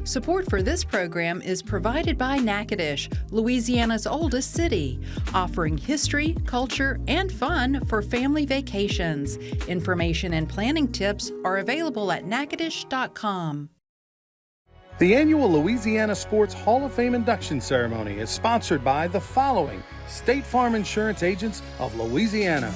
Support for this program is provided by Natchitoches, Louisiana's oldest city, offering history, culture, and fun for family vacations. Information and planning tips are available at natchitoches.com. The annual Louisiana Sports Hall of Fame induction ceremony is sponsored by the following State Farm Insurance Agents of Louisiana.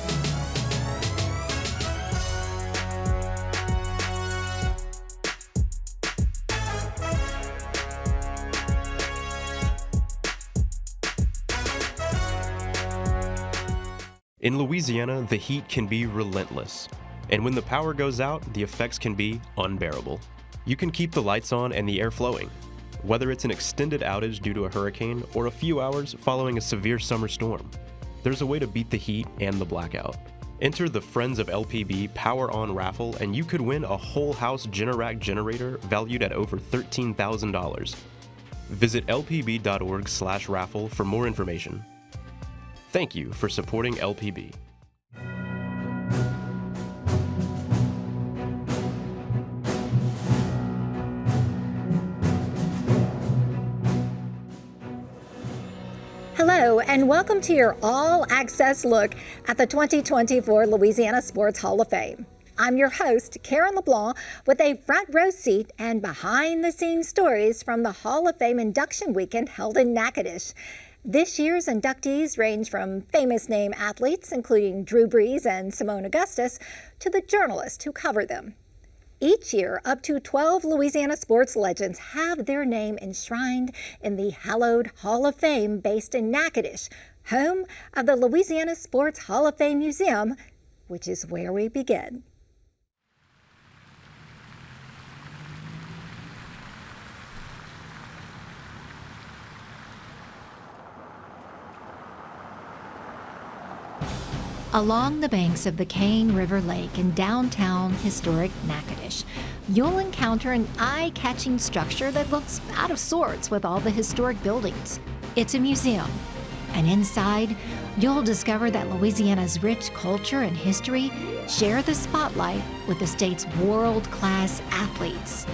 In Louisiana, the heat can be relentless, and when the power goes out, the effects can be unbearable. You can keep the lights on and the air flowing, whether it's an extended outage due to a hurricane or a few hours following a severe summer storm. There's a way to beat the heat and the blackout. Enter the Friends of LPB Power On raffle and you could win a whole house Generac generator valued at over $13,000. Visit lpb.org/raffle for more information. Thank you for supporting LPB. Hello, and welcome to your all-access look at the 2024 Louisiana Sports Hall of Fame. I'm your host, Karen LeBlanc, with a front row seat and behind-the-scenes stories from the Hall of Fame induction weekend held in Natchitoches. This year's inductees range from famous name athletes, including Brees and Seimone Augustus, to the journalists who cover them. Each year, up to 12 Louisiana sports legends have their name enshrined in the hallowed Hall of Fame based in Natchitoches, home of the Louisiana Sports Hall of Fame Museum, which is where we begin. Along the banks of the Cane River Lake in downtown historic Natchitoches, you'll encounter an eye-catching structure that looks out of sorts with all the historic buildings. It's a museum, and inside, you'll discover that Louisiana's rich culture and history share the spotlight with the state's world-class athletes.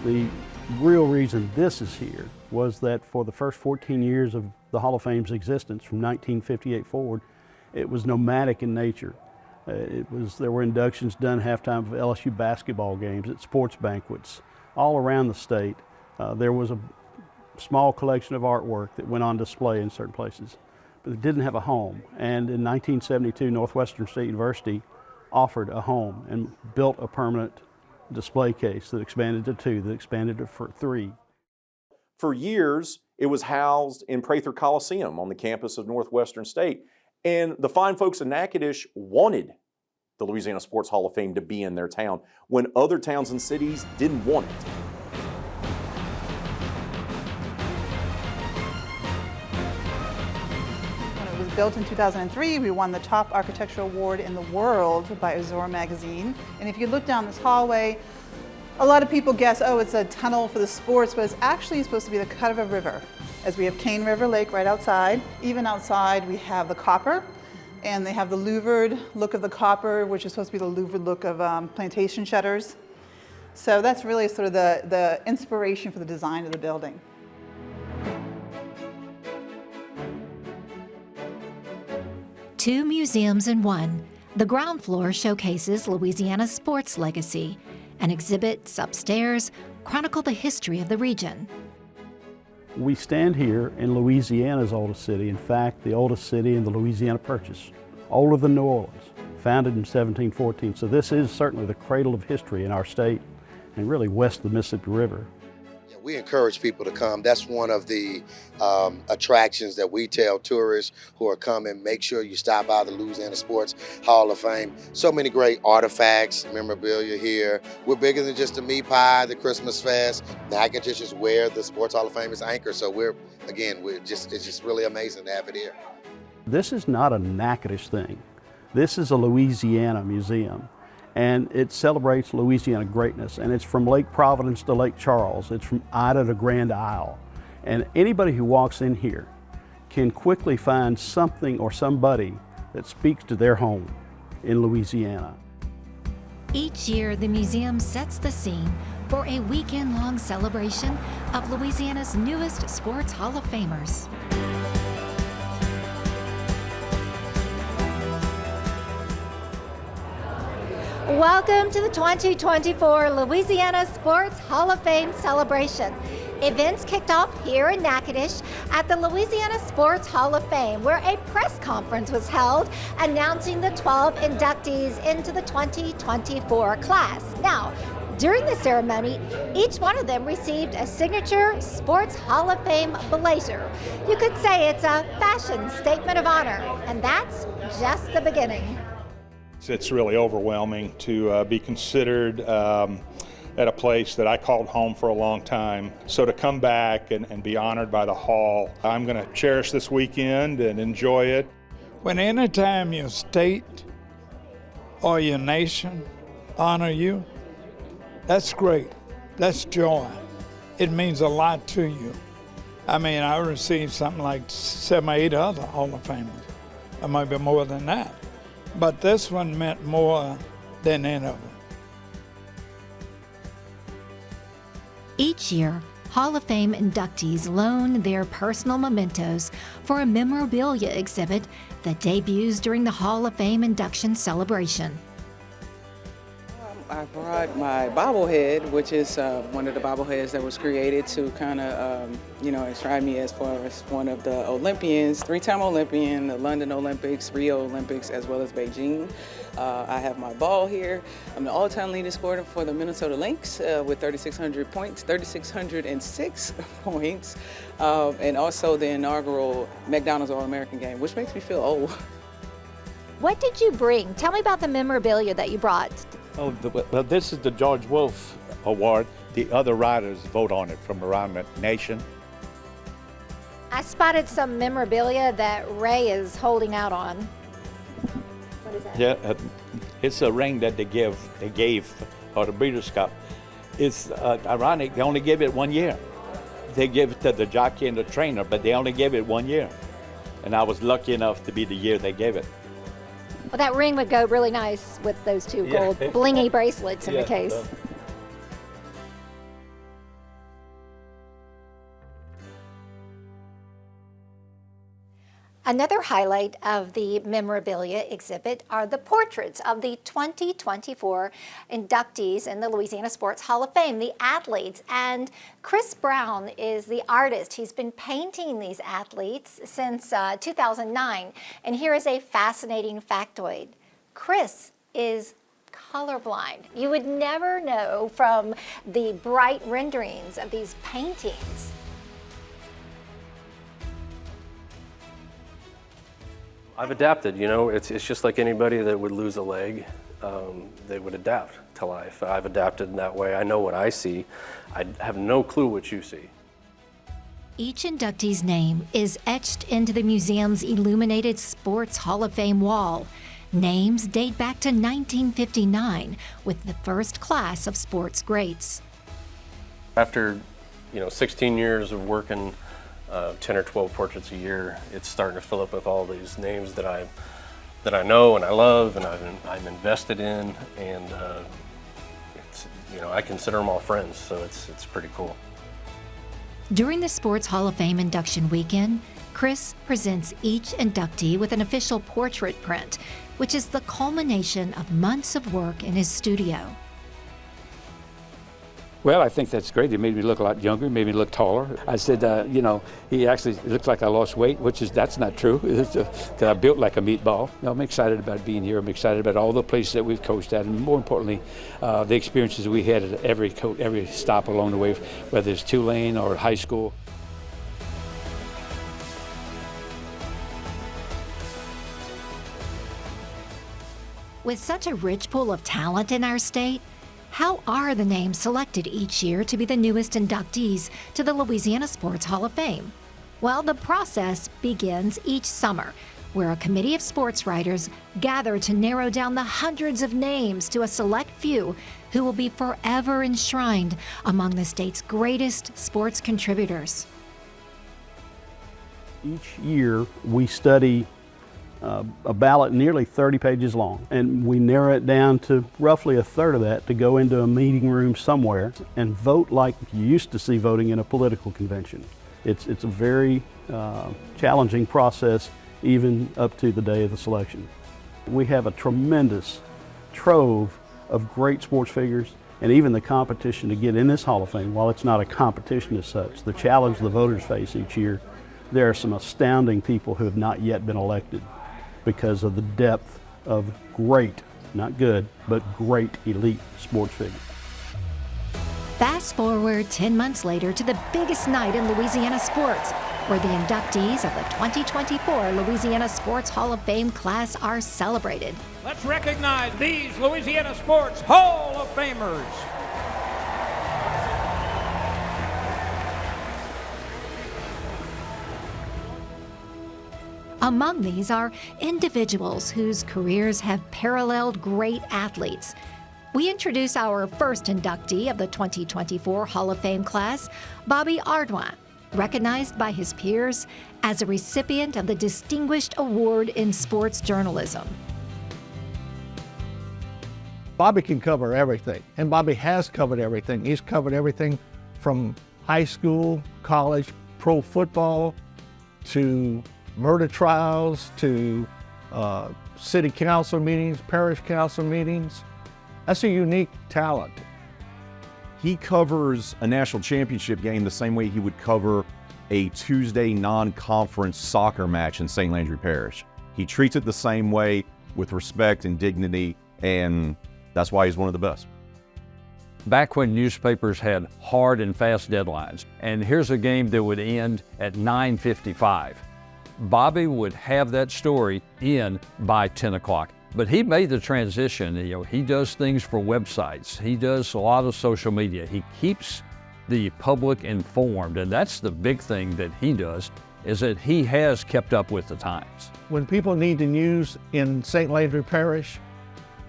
The real reason this is here was that for the first 14 years of the Hall of Fame's existence, from 1958 forward, it was nomadic in nature. There were inductions done halftime of LSU basketball games, at sports banquets, all around the state. There was a small collection of artwork that went on display in certain places, but it didn't have a home. And in 1972, Northwestern State University offered a home and built a permanent display case that expanded to 2, that expanded to 3. For years, it was housed in Prather Coliseum on the campus of Northwestern State. And the fine folks in Natchitoches wanted the Louisiana Sports Hall of Fame to be in their town when other towns and cities didn't want it. When it was built in 2003, we won the top architectural award in the world by Azure magazine. And if you look down this hallway, a lot of people guess, oh, it's a tunnel for the sports, but it's actually supposed to be the cut of a river, as we have Cane River Lake right outside. Even outside, we have the copper, and they have the louvered look of the copper, which is supposed to be the louvered look of plantation shutters. So that's really sort of the inspiration for the design of the building. Two museums in one. The ground floor showcases Louisiana's sports legacy, and exhibits upstairs chronicle the history of the region. We stand here in Louisiana's oldest city, in fact, the oldest city in the Louisiana Purchase, older than New Orleans, founded in 1714. So this is certainly the cradle of history in our state and really west of the Mississippi River. We encourage people to come. That's one of the attractions that we tell tourists who are coming, make sure you stop by the Louisiana Sports Hall of Fame. So many great artifacts, memorabilia here. We're bigger than just the meat pie, the Christmas fest. Natchitoches is where the Sports Hall of Fame is anchored. So it's just really amazing to have it here. This is not a Natchitoches thing. This is a Louisiana museum. And it celebrates Louisiana greatness, and it's from Lake Providence to Lake Charles. It's from Ida to Grand Isle. And anybody who walks in here can quickly find something or somebody that speaks to their home in Louisiana. Each year, the museum sets the scene for a weekend-long celebration of Louisiana's newest Sports Hall of Famers. Welcome to the 2024 Louisiana Sports Hall of Fame celebration. Events kicked off here in Natchitoches at the Louisiana Sports Hall of Fame, where a press conference was held announcing the 12 inductees into the 2024 class. Now, during the ceremony, each one of them received a signature Sports Hall of Fame blazer. You could say it's a fashion statement of honor, and that's just the beginning. It's really overwhelming to be considered at a place that I called home for a long time. So to come back and be honored by the Hall, I'm going to cherish this weekend and enjoy it. When anytime your state or your nation honor you, that's great. That's joy. It means a lot to you. I mean, I received something like 7 or 8 other Hall of Famers, or maybe more than that. But this one meant more than any of them. Each year, Hall of Fame inductees loan their personal mementos for a memorabilia exhibit that debuts during the Hall of Fame induction celebration. I brought my bobblehead, which is one of the bobbleheads that was created to kind of, enshrine me as far as one of the Olympians, 3-time Olympian, the London Olympics, Rio Olympics, as well as Beijing. I have my ball here. I'm the all-time leading scorer for the Minnesota Lynx with 3,600 points, 3,606 points, and also the inaugural McDonald's All-American game, which makes me feel old. What did you bring? Tell me about the memorabilia that you brought. Oh, well, this is the George Wolf Award. The other riders vote on it from around the nation. I spotted some memorabilia that Ray is holding out on. What is that? Yeah, it's a ring that they gave for the Breeders' Cup. It's ironic, they only gave it 1 year. They gave it to the jockey and the trainer, but they only gave it 1 year. And I was lucky enough to be the year they gave it. Well, that ring would go really nice with those two gold blingy bracelets in the case. Another highlight of the memorabilia exhibit are the portraits of the 2024 inductees in the Louisiana Sports Hall of Fame, the athletes. And Chris Brown is the artist. He's been painting these athletes since 2009. And here is a fascinating factoid. Chris is colorblind. You would never know from the bright renderings of these paintings. I've adapted, it's just like anybody that would lose a leg, they would adapt to life. I've adapted in that way. I know what I see. I have no clue what you see. Each inductee's name is etched into the museum's illuminated Sports Hall of Fame wall. Names date back to 1959 with the first class of sports greats. After, 16 years of working 10 or 12 portraits a year, it's starting to fill up with all these names that I know and I love and I'm invested in, and I consider them all friends, so it's pretty cool. During the Sports Hall of Fame induction weekend, Chris presents each inductee with an official portrait print, which is the culmination of months of work in his studio. Well, I think that's great. It made me look a lot younger, made me look taller. I said, he actually looks like I lost weight, that's not true, because I built like a meatball. I'm excited about being here. I'm excited about all the places that we've coached at, and more importantly, the experiences we had at every stop along the way, whether it's Tulane or high school. With such a rich pool of talent in our state, how are the names selected each year to be the newest inductees to the Louisiana Sports Hall of Fame? Well, the process begins each summer, where a committee of sports writers gather to narrow down the hundreds of names to a select few who will be forever enshrined among the state's greatest sports contributors. Each year we study a ballot nearly 30 pages long, and we narrow it down to roughly a third of that to go into a meeting room somewhere and vote like you used to see voting in a political convention. It's a very challenging process, even up to the day of the selection. We have a tremendous trove of great sports figures, and even the competition to get in this Hall of Fame, while it's not a competition as such, the challenge the voters face each year, there are some astounding people who have not yet been elected because of the depth of great, not good, but great elite sports figures. Fast forward 10 months later to the biggest night in Louisiana sports, where the inductees of the 2024 Louisiana Sports Hall of Fame class are celebrated. Let's recognize these Louisiana Sports Hall of Famers. Among these are individuals whose careers have paralleled great athletes. We introduce our first inductee of the 2024 Hall of Fame class, Bobby Ardoin, recognized by his peers as a recipient of the Distinguished Award in Sports Journalism. Bobby can cover everything, and Bobby has covered everything. He's covered everything from high school, college, pro football, to murder trials, to city council meetings, parish council meetings. That's a unique talent. He covers a national championship game the same way he would cover a Tuesday non-conference soccer match in St. Landry Parish. He treats it the same way, with respect and dignity, and that's why he's one of the best. Back when newspapers had hard and fast deadlines, and here's a game that would end at 9:55. Bobby would have that story in by 10 o'clock. But he made the transition. He does things for websites. He does a lot of social media. He keeps the public informed, and that's the big thing that he does, is that he has kept up with the times. When people need the news in St. Landry Parish,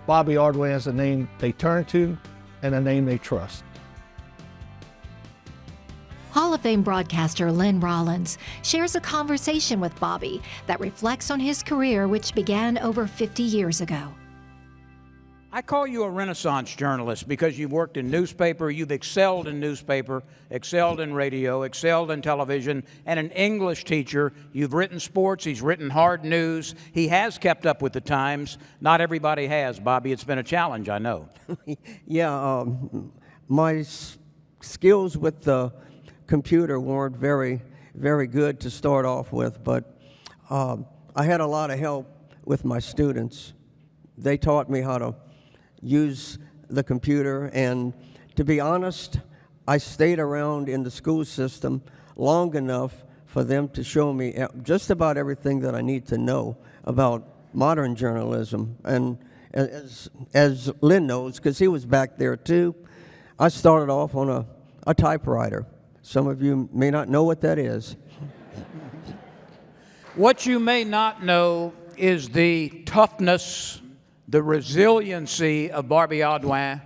Bobby Ardoin is a name they turn to and a name they trust. Hall of Fame broadcaster Lynn Rollins shares a conversation with Bobby that reflects on his career, which began over 50 years ago. I call you a Renaissance journalist because you've worked in newspaper, you've excelled in newspaper, excelled in radio, excelled in television, and an English teacher. You've written sports, he's written hard news. He has kept up with the times. Not everybody has, Bobby. It's been a challenge, I know. Yeah, my skills with the computer weren't very good to start off with, but I had a lot of help with my students. They taught me how to use the computer, and to be honest, I stayed around in the school system long enough for them to show me just about everything that I need to know about modern journalism. And as Lynn knows, because he was back there too, I started off on a typewriter. Some of you may not know what that is. What you may not know is the toughness, the resiliency of Bobby Ardoin.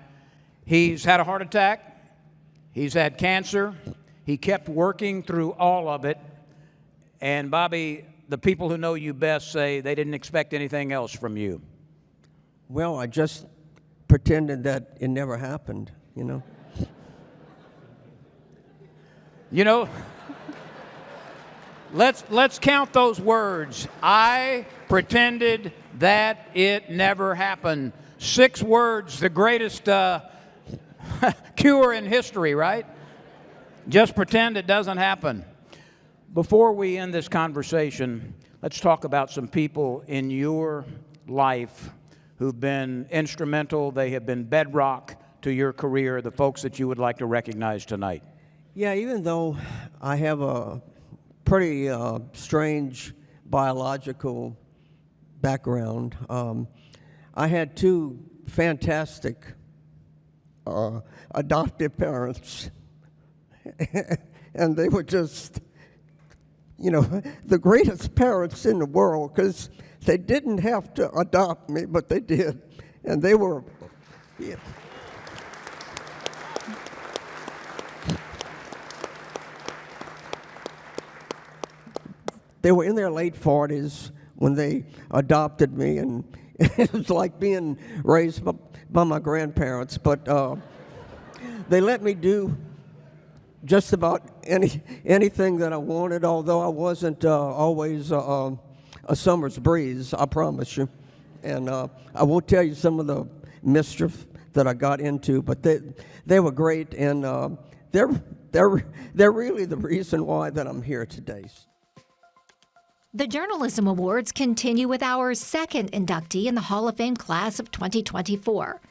He's had a heart attack. He's had cancer. He kept working through all of it. And Bobby, the people who know you best say they didn't expect anything else from you. Well, I just pretended that it never happened, you know. You know, let's count those words. I pretended that it never happened. 6 words, the greatest cure in history, right? Just pretend it doesn't happen. Before we end this conversation, let's talk about some people in your life who've been instrumental. They have been bedrock to your career, the folks that you would like to recognize tonight. Yeah, even though I have a pretty strange biological background, I had 2 fantastic adoptive parents, and they were just, you know, the greatest parents in the world, because they didn't have to adopt me, but they did, and they were, yeah. They were in their late 40s when they adopted me, and it was like being raised by my grandparents. But they let me do just about anything that I wanted, although I wasn't always a summer's breeze, I promise you. And I won't tell you some of the mischief that I got into, but they were great, and they're really the reason why that I'm here today. The Journalism Awards continue with our second inductee in the Hall of Fame class of 2024.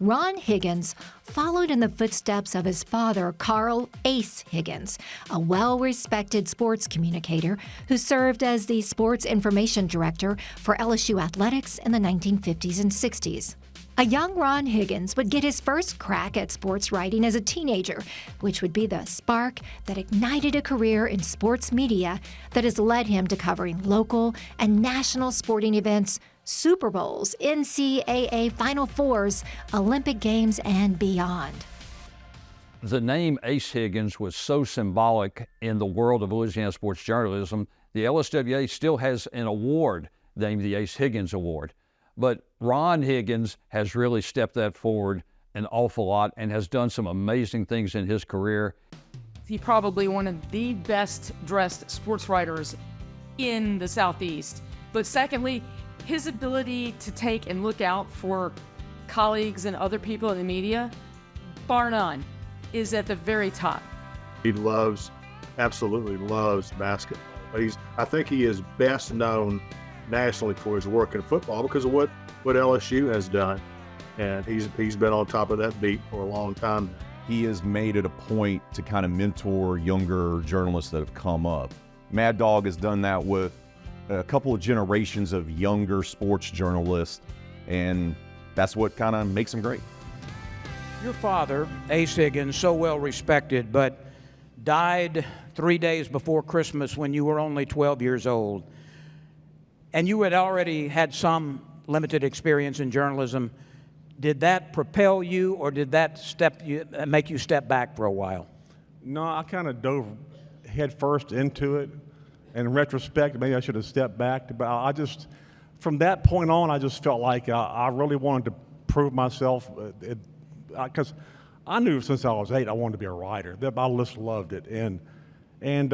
Ron Higgins followed in the footsteps of his father, Carl Ace Higgins, a well-respected sports communicator who served as the sports information director for LSU athletics in the 1950s and 60s. A young Ron Higgins would get his first crack at sports writing as a teenager, which would be the spark that ignited a career in sports media that has led him to covering local and national sporting events, Super Bowls, NCAA Final Fours, Olympic Games, and beyond. The name Ace Higgins was so symbolic in the world of Louisiana sports journalism. The LSWA still has an award named the Ace Higgins Award. But Ron Higgins has really stepped that forward an awful lot and has done some amazing things in his career. He's probably one of the best dressed sports writers in the Southeast. But secondly, his ability to take and look out for colleagues and other people in the media, bar none, is at the very top. He absolutely loves basketball. I think he is best known nationally for his work in football because of what LSU has done. And he's been on top of that beat for a long time. He has made it a point to kind of mentor younger journalists that have come up. Mad Dog has done that with a couple of generations of younger sports journalists, and that's what kind of makes him great. Your father, Ace Higgins, so well respected, but died 3 days before Christmas when you were only 12 years old. And you had already had some limited experience in journalism. Did that propel you, or did that make you step back for a while? No, I kind of dove headfirst into it. In retrospect, maybe I should have stepped back. But from that point on, I just felt like I really wanted to prove myself. Because I knew since I was 8 I wanted to be a writer. I just loved it. And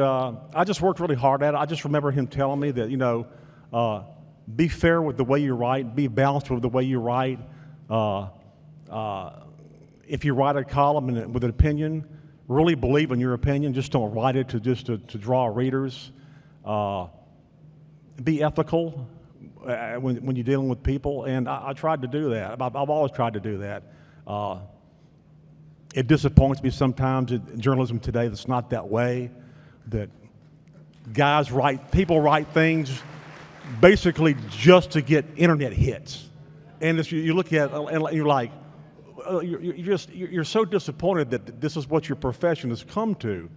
I just worked really hard at it. I just remember him telling me that, be fair with the way you write, be balanced with the way you write. If you write a column with an opinion, really believe in your opinion. Just don't write it to draw readers. Be ethical when you're dealing with people, and I tried to do that. I've always tried to do that. It disappoints me sometimes in journalism today that's not that way, that people write things basically just to get internet hits. And if you look at it and you're like, you're so disappointed that this is what your profession has come to,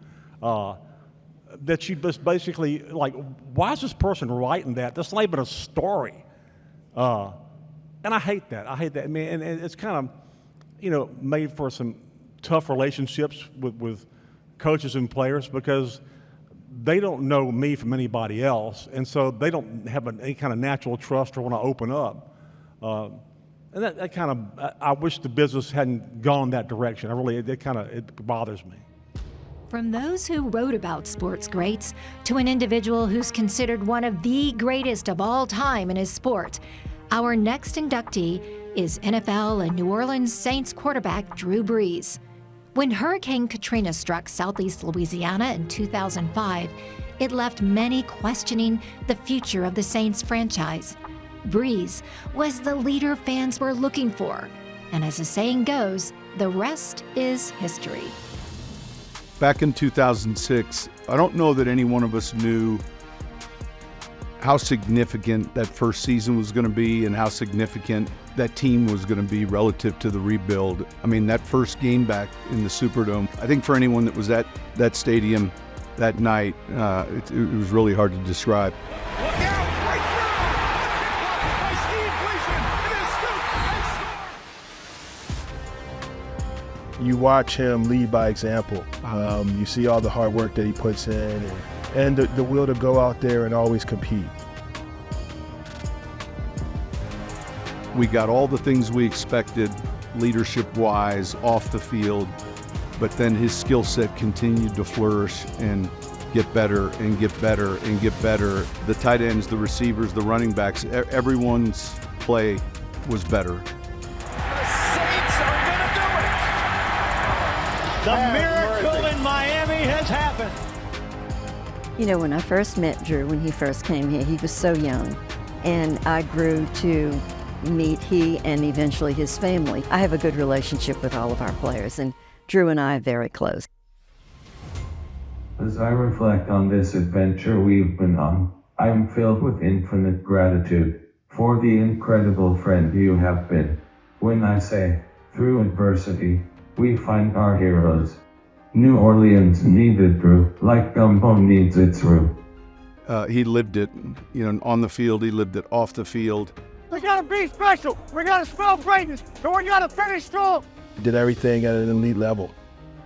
that you just basically like, why is this person writing that? That's not even a story. And I hate that. I mean, and it's kind of, made for some tough relationships with coaches and players because they don't know me from anybody else, and so they don't have any kind of natural trust or want to open up. And that kind of, I wish the business hadn't gone that direction. It bothers me. From those who wrote about sports greats to an individual who's considered one of the greatest of all time in his sport, our next inductee is NFL and New Orleans Saints quarterback Drew Brees. When Hurricane Katrina struck southeast Louisiana in 2005, it left many questioning the future of the Saints franchise. Brees was the leader fans were looking for, and as the saying goes, the rest is history. Back in 2006, I don't know that any one of us knew how significant that first season was going to be and how significant that team was going to be relative to the rebuild. I mean, that first game back in the Superdome, I think for anyone that was at that stadium that night, it was really hard to describe. You watch him lead by example. You see all the hard work that he puts in and the will to go out there and always compete. We got all the things we expected leadership-wise off the field, but then his skill set continued to flourish and get better and get better and get better. The tight ends, the receivers, the running backs, everyone's play was better. The Saints are going to do it. The miracle in Miami has happened. You know, when I first met Drew, when he first came here, he was so young, and I grew to meet he and eventually his family. I have a good relationship with all of our players, and Drew and I are very close. As I reflect on this adventure we've been on, I am filled with infinite gratitude for the incredible friend you have been. When I say, through adversity, we find our heroes. New Orleans needed Drew, like gumbo needs its roux. He lived it, on the field. He lived it off the field. We got to be special. We got to spell greatness. So we got to finish strong. Did everything at an elite level.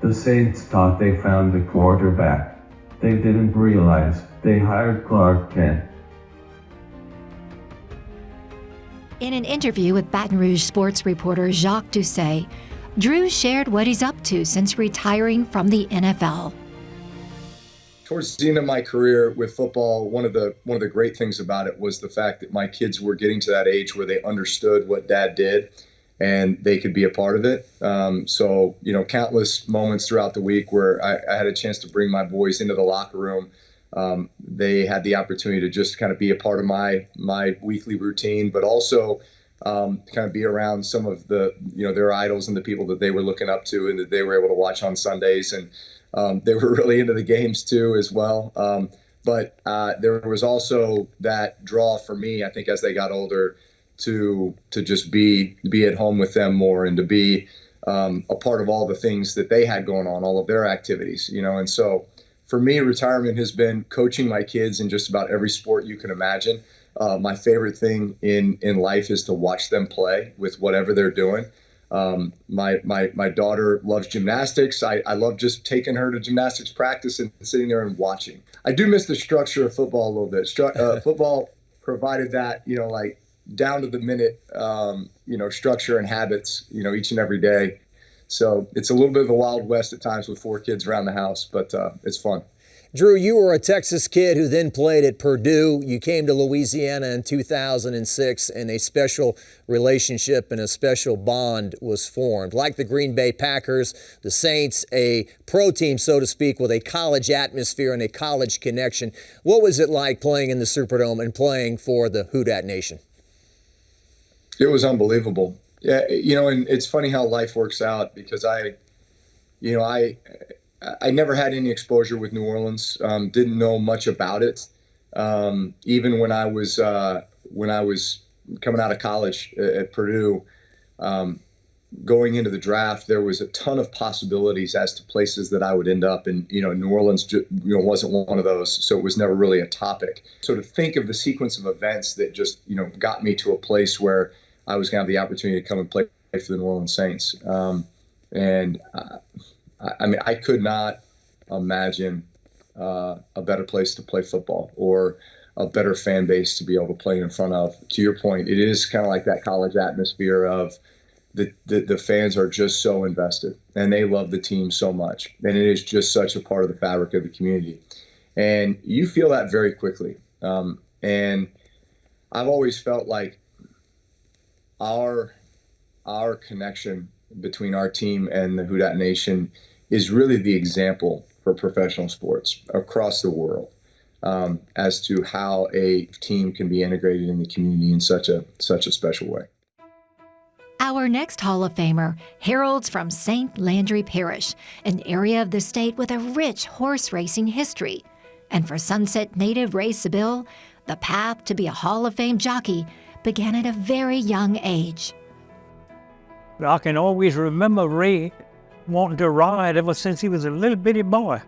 The Saints thought they found a quarterback. They didn't realize they hired Clark Kent. In an interview with Baton Rouge sports reporter Jacques Doucet, Drew shared what he's up to since retiring from the NFL. Towards the end of my career with football, one of the great things about it was the fact that my kids were getting to that age where they understood what Dad did and they could be a part of it. So, countless moments throughout the week where I had a chance to bring my boys into the locker room. They had the opportunity to just kind of be a part of my weekly routine, but also kind of be around some of the, their idols and the people that they were looking up to and that they were able to watch on Sundays. And they were really into the games too as well. But there was also that draw for me, I think, as they got older to just be at home with them more and to be a part of all the things that they had going on, all of their activities, And so for me, retirement has been coaching my kids in just about every sport you can imagine. My favorite thing in life is to watch them play with whatever they're doing. My daughter loves gymnastics. I love just taking her to gymnastics practice and sitting there and watching. I do miss the structure of football a little bit. Football provided that, like down to the minute, structure and habits, each and every day. So it's a little bit of the Wild West at times with 4 kids around the house, but it's fun. Drew, you were a Texas kid who then played at Purdue. You came to Louisiana in 2006, and a special relationship and a special bond was formed. Like the Green Bay Packers, the Saints, a pro team, so to speak, with a college atmosphere and a college connection. What was it like playing in the Superdome and playing for the Who Dat Nation? It was unbelievable. Yeah, and it's funny how life works out because I never had any exposure with New Orleans. Didn't know much about it. Even when I was coming out of college at Purdue, going into the draft, there was a ton of possibilities as to places that I would end up. And New Orleans, wasn't one of those, so it was never really a topic. So to think of the sequence of events that just got me to a place where I was going to have the opportunity to come and play for the New Orleans Saints. I could not imagine a better place to play football or a better fan base to be able to play in front of. To your point, it is kind of like that college atmosphere of the fans are just so invested and they love the team so much. And it is just such a part of the fabric of the community. And you feel that very quickly. And I've always felt like our connection between our team and the Who Dat Nation is really the example for professional sports across the world as to how a team can be integrated in the community in such a special way. Our next Hall of Famer heralds from St. Landry Parish, an area of the state with a rich horse racing history. And for Sunset native Ray Sibyl, the path to be a Hall of Fame jockey began at a very young age. I can always remember Ray wanting to ride ever since he was a little bitty boy.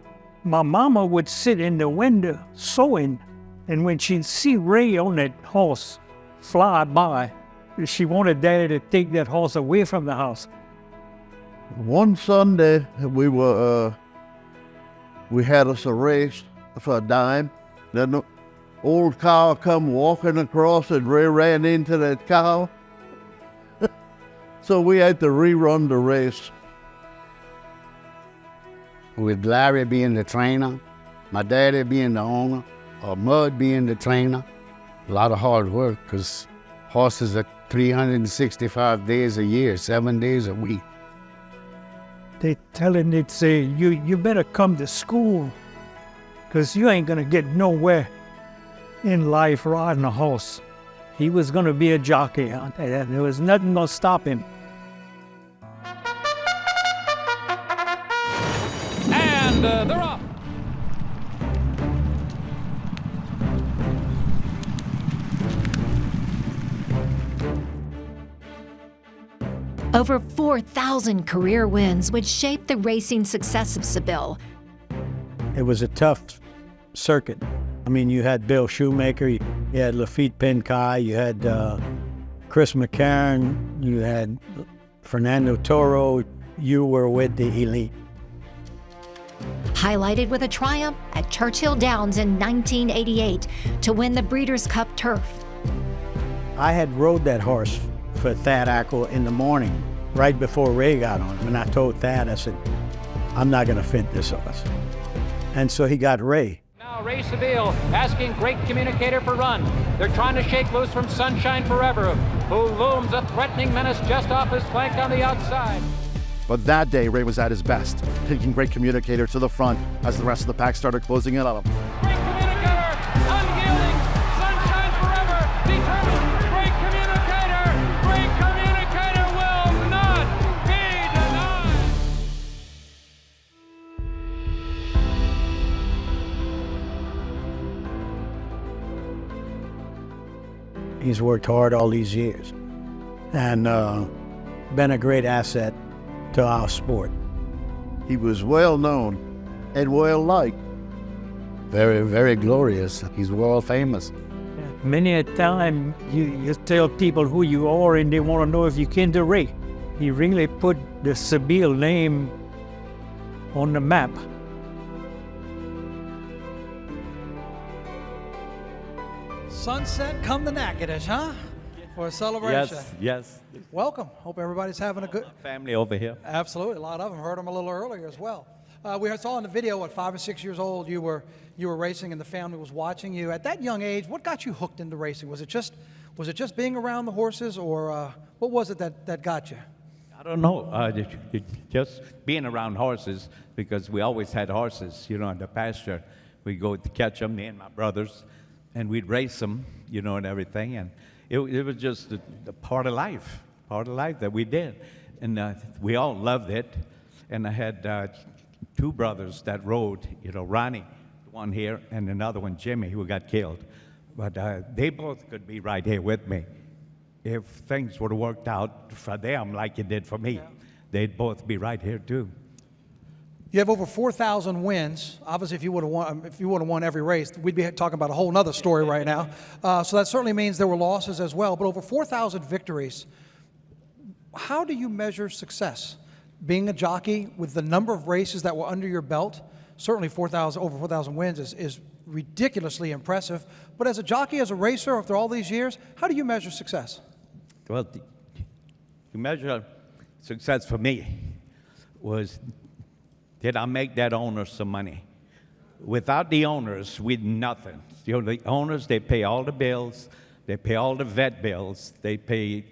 My mama would sit in the window sewing, and when she'd see Ray on that horse fly by, she wanted Daddy to take that horse away from the house. One Sunday, we had us a race for a dime. Then the old cow come walking across, and Ray ran into that cow So we had to rerun the race. With Larry being the trainer, my daddy being the owner, or Mud being the trainer. A lot of hard work, because horses are 365 days a year, 7 days a week. They tell him, they'd say, you better come to school, because you ain't going to get nowhere in life riding a horse. He was going to be a jockey. There was nothing going to stop him. And they're off. Over 4,000 career wins would shape the racing success of Seville. It was a tough circuit. I mean, you had Bill Shoemaker, you had Lafitte Penkai, you had Chris McCarron, you had Fernando Toro. You were with the elite. Highlighted with a triumph at Churchill Downs in 1988 to win the Breeders' Cup Turf. I had rode that horse for Thad Ackle in the morning, right before Ray got on him. And I told Thad, I said, I'm not going to fit this horse. And so he got Ray. Now Ray Seville asking great communicator for run. They're trying to shake loose from Sunshine Forever, who looms a threatening menace just off his flank on the outside. But that day, Ray was at his best, taking great communicator to the front as the rest of the pack started closing in on him. Great communicator, unyielding, Sunshine Forever, determined, great communicator will not be denied. He's worked hard all these years and been a great asset to our sport. He was well known and well liked. Very, very glorious. He's world famous. Many a time you tell people who you are and they want to know if you can do Ray. He really put the Seville name on the map. Sunset come to Natchitoches, huh? For a celebration. Yes. Welcome. Hope everybody's having a good Family over here. Absolutely. A lot of them heard them a little earlier as well. We saw in the video, at 5 or 6 years old, you were racing and the family was watching you. At that young age, what got you hooked into racing? Was it just being around the horses, or what was it that got you? I don't know. Just being around horses, because we always had horses, in the pasture. We'd go to catch them, me and my brothers, and we'd race them, and everything. And it was just a part of life that we did. And we all loved it. And I had two brothers that rode, Ronnie, one here, and another one, Jimmy, who got killed. But they both could be right here with me. If things would have worked out for them like it did for me, they'd both be right here too. You have over 4,000 wins. Obviously, if you would have won every race, we'd be talking about a whole other story right now. So that certainly means there were losses as well. But over 4,000 victories. How do you measure success? Being a jockey with the number of races that were under your belt, certainly over 4,000 wins is ridiculously impressive. But as a jockey, as a racer, after all these years, how do you measure success? Well, you measure success for me was, did I make that owner some money? Without the owners, we'd nothing. The owners, they pay all the bills, they pay all the vet bills, they pay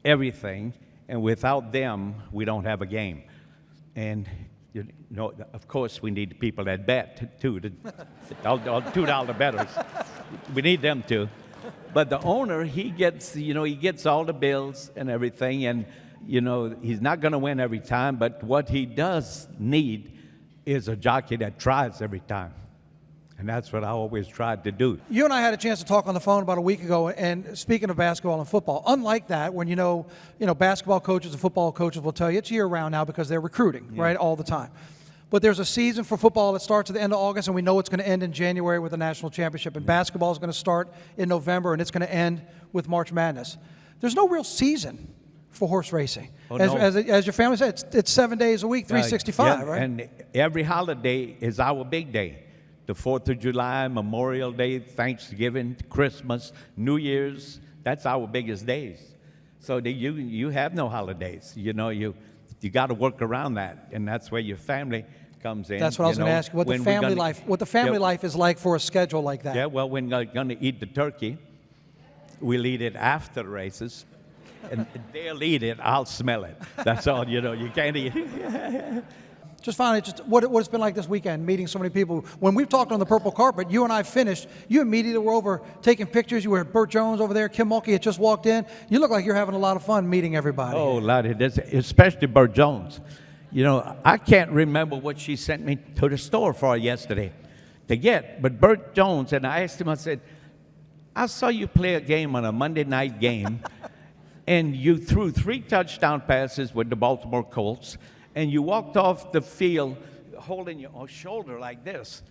everything, and without them, we don't have a game. And of course, we need the people that bet too, all $2 bettors. We need them too. But the owner, he gets all the bills and everything, and he's not going to win every time. But what he does need is a jockey that tries every time. And that's what I always tried to do. You and I had a chance to talk on the phone about a week ago, and speaking of basketball and football, unlike that, when basketball coaches and football coaches will tell you it's year-round now because they're recruiting, right, all the time. But there's a season for football that starts at the end of August, and we know it's going to end in January with the national championship. And basketball is going to start in November, and it's going to end with March Madness. There's no real season for horse racing. As your family said, it's 7 days a week, 365, right? And every holiday is our big day. The 4th of July, Memorial Day, Thanksgiving, Christmas, New Year's, that's our biggest days. So you have no holidays. You know, you got to work around that, and that's where your family comes in. That's what I was going to ask you. What the family life is like for a schedule like that. Yeah, well, we're going to eat the turkey. We'll eat it after the races. And they'll eat it, I'll smell it. That's all, you know, you can't eat it. Just finally, just what it's been like this weekend, meeting so many people. When we've talked on the purple carpet, you and I finished, you immediately were over taking pictures. You were at Burt Jones over there. Kim Mulkey had just walked in. You look like you're having a lot of fun meeting everybody. Oh, Lottie, especially Burt Jones. You know, I can't remember what she sent me to the store for yesterday to get, but Burt Jones, and I asked him, I said, I saw you play a game on a Monday night game, and you threw 3 touchdown passes with the Baltimore Colts, and you walked off the field holding your shoulder like this.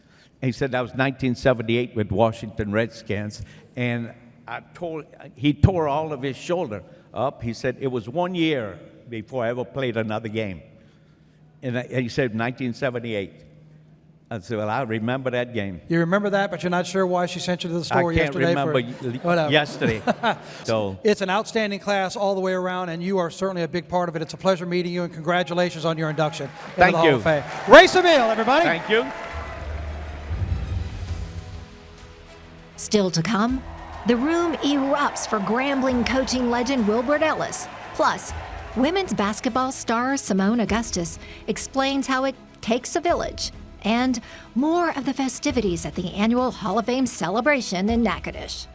And he said that was 1978 with Washington Redskins, and he tore all of his shoulder up. He said it was 1 year before I ever played another game. And he said 1978. I said, well, I remember that game. You remember that, but you're not sure why she sent you to the store yesterday? I can't remember yesterday. So it's an outstanding class all the way around, and you are certainly a big part of it. It's a pleasure meeting you, and congratulations on your induction into the Hall of Fame. Ray Seville, everybody. Thank you. Still to come, the room erupts for Grambling coaching legend Wilbert Ellis. Plus, women's basketball star Seimone Augustus explains how it takes a village, and more of the festivities at the annual Hall of Fame celebration in Natchitoches.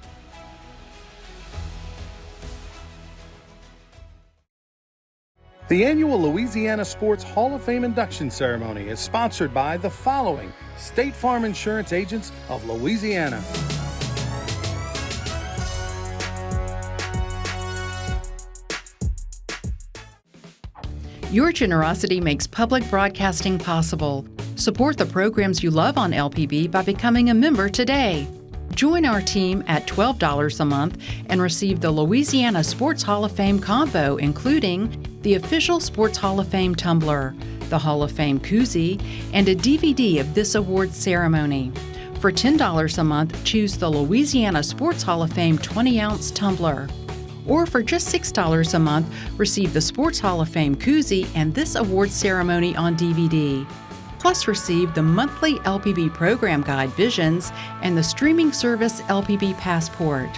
The annual Louisiana Sports Hall of Fame induction ceremony is sponsored by the following State Farm Insurance Agents of Louisiana. Your generosity makes public broadcasting possible. Support the programs you love on LPB by becoming a member today. Join our team at $12 a month and receive the Louisiana Sports Hall of Fame combo, including the official Sports Hall of Fame tumbler, the Hall of Fame koozie, and a DVD of this awards ceremony. For $10 a month, choose the Louisiana Sports Hall of Fame 20-ounce tumbler. Or for just $6 a month, receive the Sports Hall of Fame koozie and this awards ceremony on DVD. Plus receive the monthly LPB program guide Visions and the streaming service LPB Passport.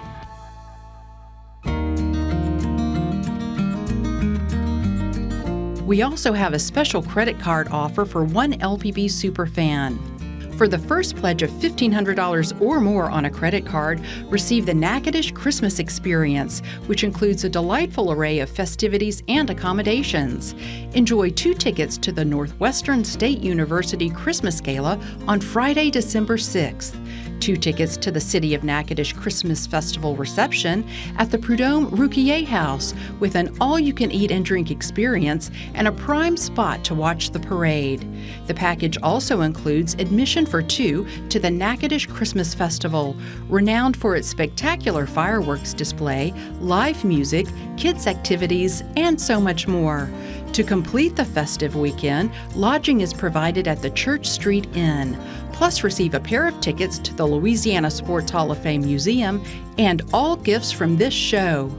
We also have a special credit card offer for one LPB superfan. For the first pledge of $1,500 or more on a credit card, receive the Natchitoches Christmas Experience, which includes a delightful array of festivities and accommodations. Enjoy 2 tickets to the Northwestern State University Christmas Gala on Friday, December 6th. 2 tickets to the City of Natchitoches Christmas Festival reception at the Prudhomme Rouquier House with an all-you-can-eat and drink experience and a prime spot to watch the parade. The package also includes admission for 2 to the Natchitoches Christmas Festival, renowned for its spectacular fireworks display, live music, kids' activities, and so much more. To complete the festive weekend, lodging is provided at the Church Street Inn. Plus receive a pair of tickets to the Louisiana Sports Hall of Fame Museum and all gifts from this show.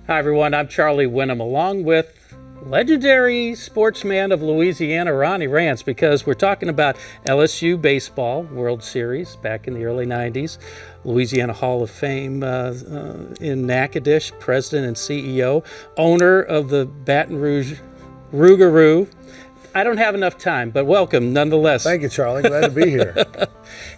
Hi everyone, I'm Charlie Wynnum, along with legendary sportsman of Louisiana, Ronnie Rance, because we're talking about LSU Baseball World Series back in the early 90s, Louisiana Hall of Fame in Natchitoches, president and CEO, owner of the Baton Rouge Rougarou. I don't have enough time, but welcome nonetheless. Thank you, Charlie. Glad to be here.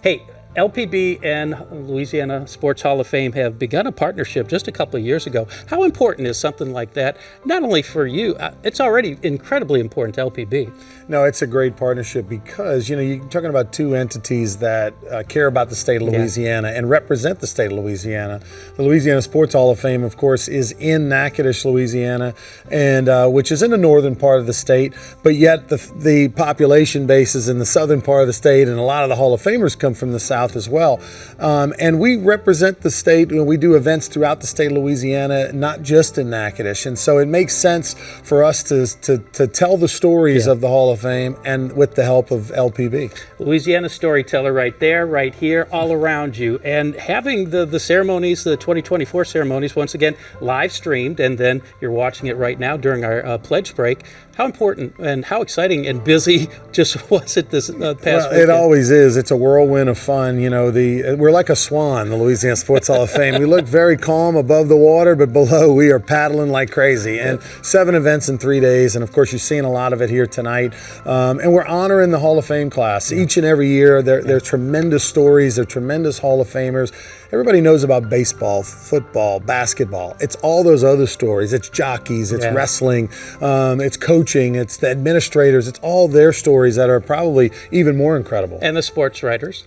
Hey, LPB and Louisiana Sports Hall of Fame have begun a partnership just a couple of years ago. How important is something like that, not only for you, it's already incredibly important to LPB. No, it's a great partnership because, you're talking about 2 entities that care about the state of Louisiana and represent the state of Louisiana. The Louisiana Sports Hall of Fame, of course, is in Natchitoches, Louisiana, and which is in the northern part of the state, but yet the population base is in the southern part of the state, and a lot of the Hall of Famers come from the south. South as well. And we represent the state, and we do events throughout the state of Louisiana, not just in Natchitoches. And so it makes sense for us to tell the stories of the Hall of Fame, and with the help of LPB. Louisiana storyteller right there, right here, all around you. And having the ceremonies, the 2024 ceremonies, once again, live streamed, and then you're watching it right now during our pledge break. How important and how exciting and busy just was it this past weekend? It always is. It's a whirlwind of fun. You know, we're like a swan, the Louisiana Sports Hall of Fame. We look very calm above the water, but below we are paddling like crazy. And 7 events in 3 days, and of course you're seeing a lot of it here tonight. And we're honoring the Hall of Fame class. Each and every year, they're tremendous stories. They're tremendous Hall of Famers. Everybody knows about baseball, football, basketball. It's all those other stories. It's jockeys, it's wrestling, it's coaching, it's the administrators. It's all their stories that are probably even more incredible. And the sports writers.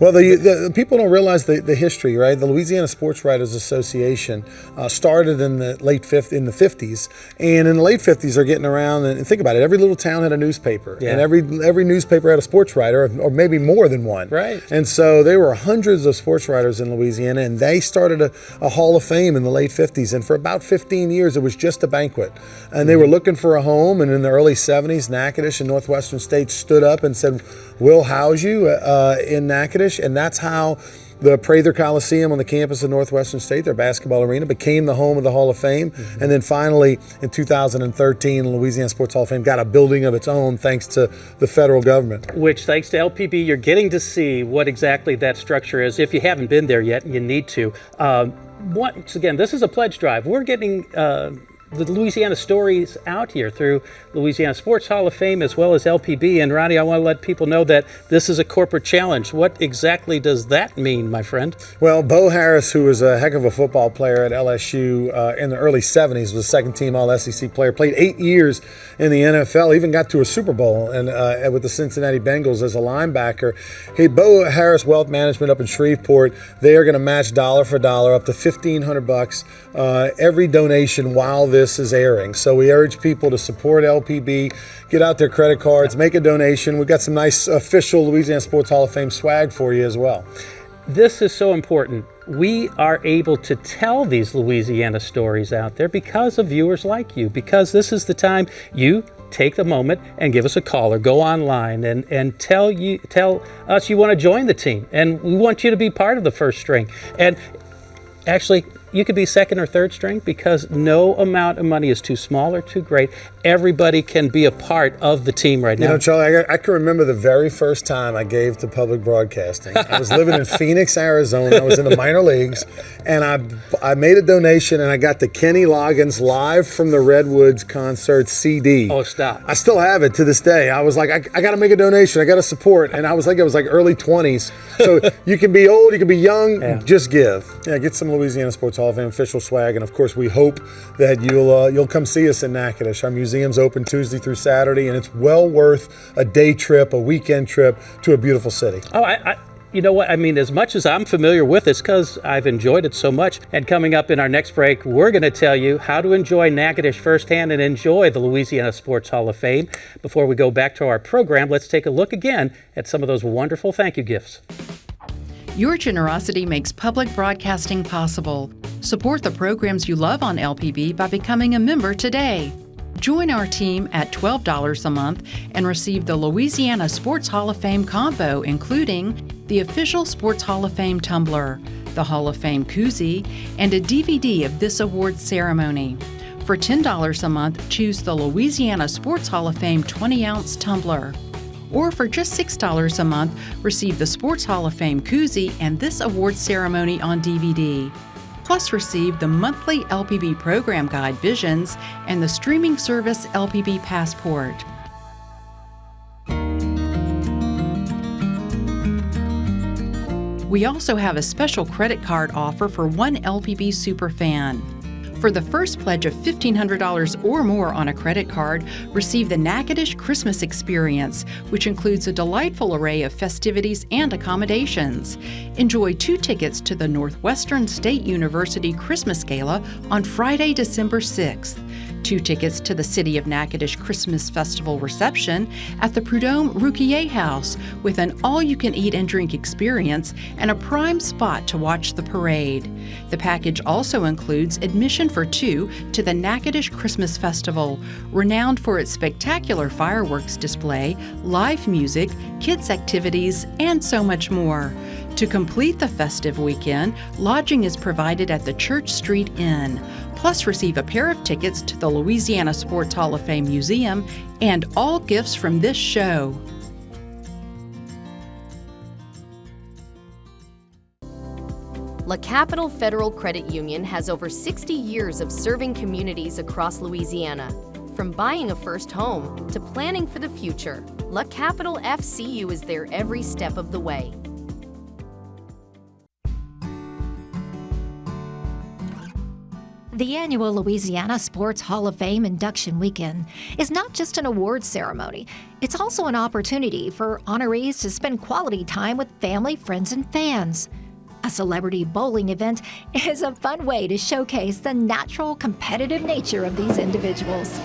Well, the people don't realize the history, right? The Louisiana Sports Writers Association started in the late 50s, and in the late 50s they're getting around, and think about it, every little town had a newspaper, and every newspaper had a sports writer, or maybe more than one. Right. And so there were hundreds of sports writers in Louisiana, and they started a Hall of Fame in the late 50s, and for about 15 years it was just a banquet, and they were looking for a home. And in the early 70s, Natchitoches and Northwestern States stood up and said, we'll house you in Natchitoches. And that's how the Prather Coliseum on the campus of Northwestern State, their basketball arena, became the home of the Hall of Fame. And then finally, in 2013, the Louisiana Sports Hall of Fame got a building of its own thanks to the federal government. Which, thanks to LPB, you're getting to see what exactly that structure is. If you haven't been there yet, you need to. Once again, this is a pledge drive. We're getting the Louisiana stories out here through Louisiana Sports Hall of Fame as well as LPB. And Ronnie, I want to let people know that this is a corporate challenge. What exactly does that mean, my friend? Well, Bo Harris, who was a heck of a football player at LSU in the early 70s, was a second-team All-SEC player, played 8 years in the NFL, even got to a Super Bowl and with the Cincinnati Bengals as a linebacker. Hey, Bo Harris Wealth Management up in Shreveport, they are going to match dollar for dollar up to $1,500 every donation while this is airing. So we urge people to support LPB, get out their credit cards, make a donation. We've got some nice official Louisiana Sports Hall of Fame swag for you as well. This is so important. We are able to tell these Louisiana stories out there because of viewers like you, because this is the time you take the moment and give us a call or go online and tell us you want to join the team, and we want you to be part of the first string. And actually, you could be second or third string, because no amount of money is too small or too great. Everybody can be a part of the team right now. You know, Charlie, I can remember the very first time I gave to public broadcasting. I was living in Phoenix, Arizona. I was in the minor leagues, and I made a donation, and I got the Kenny Loggins Live from the Redwoods concert CD. Oh, stop. I still have it to this day. I was like, I got to make a donation. I got to support. And I was like early 20s. So you can be old, you can be young, just give. Yeah, get some Louisiana Sports Hall of Fame official swag, and of course we hope that you'll come see us in Natchitoches. Our museum's open Tuesday through Saturday, and it's well worth a day trip, a weekend trip to a beautiful city. Oh, you know what? I mean, as much as I'm familiar with it, because I've enjoyed it so much. And coming up in our next break, we're going to tell you how to enjoy Natchitoches firsthand and enjoy the Louisiana Sports Hall of Fame. Before we go back to our program, let's take a look again at some of those wonderful thank you gifts. Your generosity makes public broadcasting possible. Support the programs you love on LPB by becoming a member today. Join our team at $12 a month and receive the Louisiana Sports Hall of Fame combo, including the official Sports Hall of Fame tumbler, the Hall of Fame koozie, and a DVD of this awards ceremony. For $10 a month, choose the Louisiana Sports Hall of Fame 20-ounce tumbler. Or for just $6 a month, receive the Sports Hall of Fame koozie and this awards ceremony on DVD. Plus receive the monthly LPB program guide Visions and the streaming service LPB Passport. We also have a special credit card offer for one LPB superfan. For the first pledge of $1,500 or more on a credit card, receive the Natchitoches Christmas Experience, which includes a delightful array of festivities and accommodations. Enjoy 2 tickets to the Northwestern State University Christmas Gala on Friday, December 6th. 2 tickets to the City of Natchitoches Christmas Festival reception at the Prudhomme Rouquier House with an all-you-can-eat and drink experience and a prime spot to watch the parade. The package also includes admission for 2 to the Natchitoches Christmas Festival, renowned for its spectacular fireworks display, live music, kids' activities, and so much more. To complete the festive weekend, lodging is provided at the Church Street Inn. Plus, receive a pair of tickets to the Louisiana Sports Hall of Fame Museum and all gifts from this show. La Capital Federal Credit Union has over 60 years of serving communities across Louisiana. From buying a first home to planning for the future, La Capital FCU is there every step of the way. The annual Louisiana Sports Hall of Fame induction weekend is not just an awards ceremony, it's also an opportunity for honorees to spend quality time with family, friends, and fans. A celebrity bowling event is a fun way to showcase the natural competitive nature of these individuals.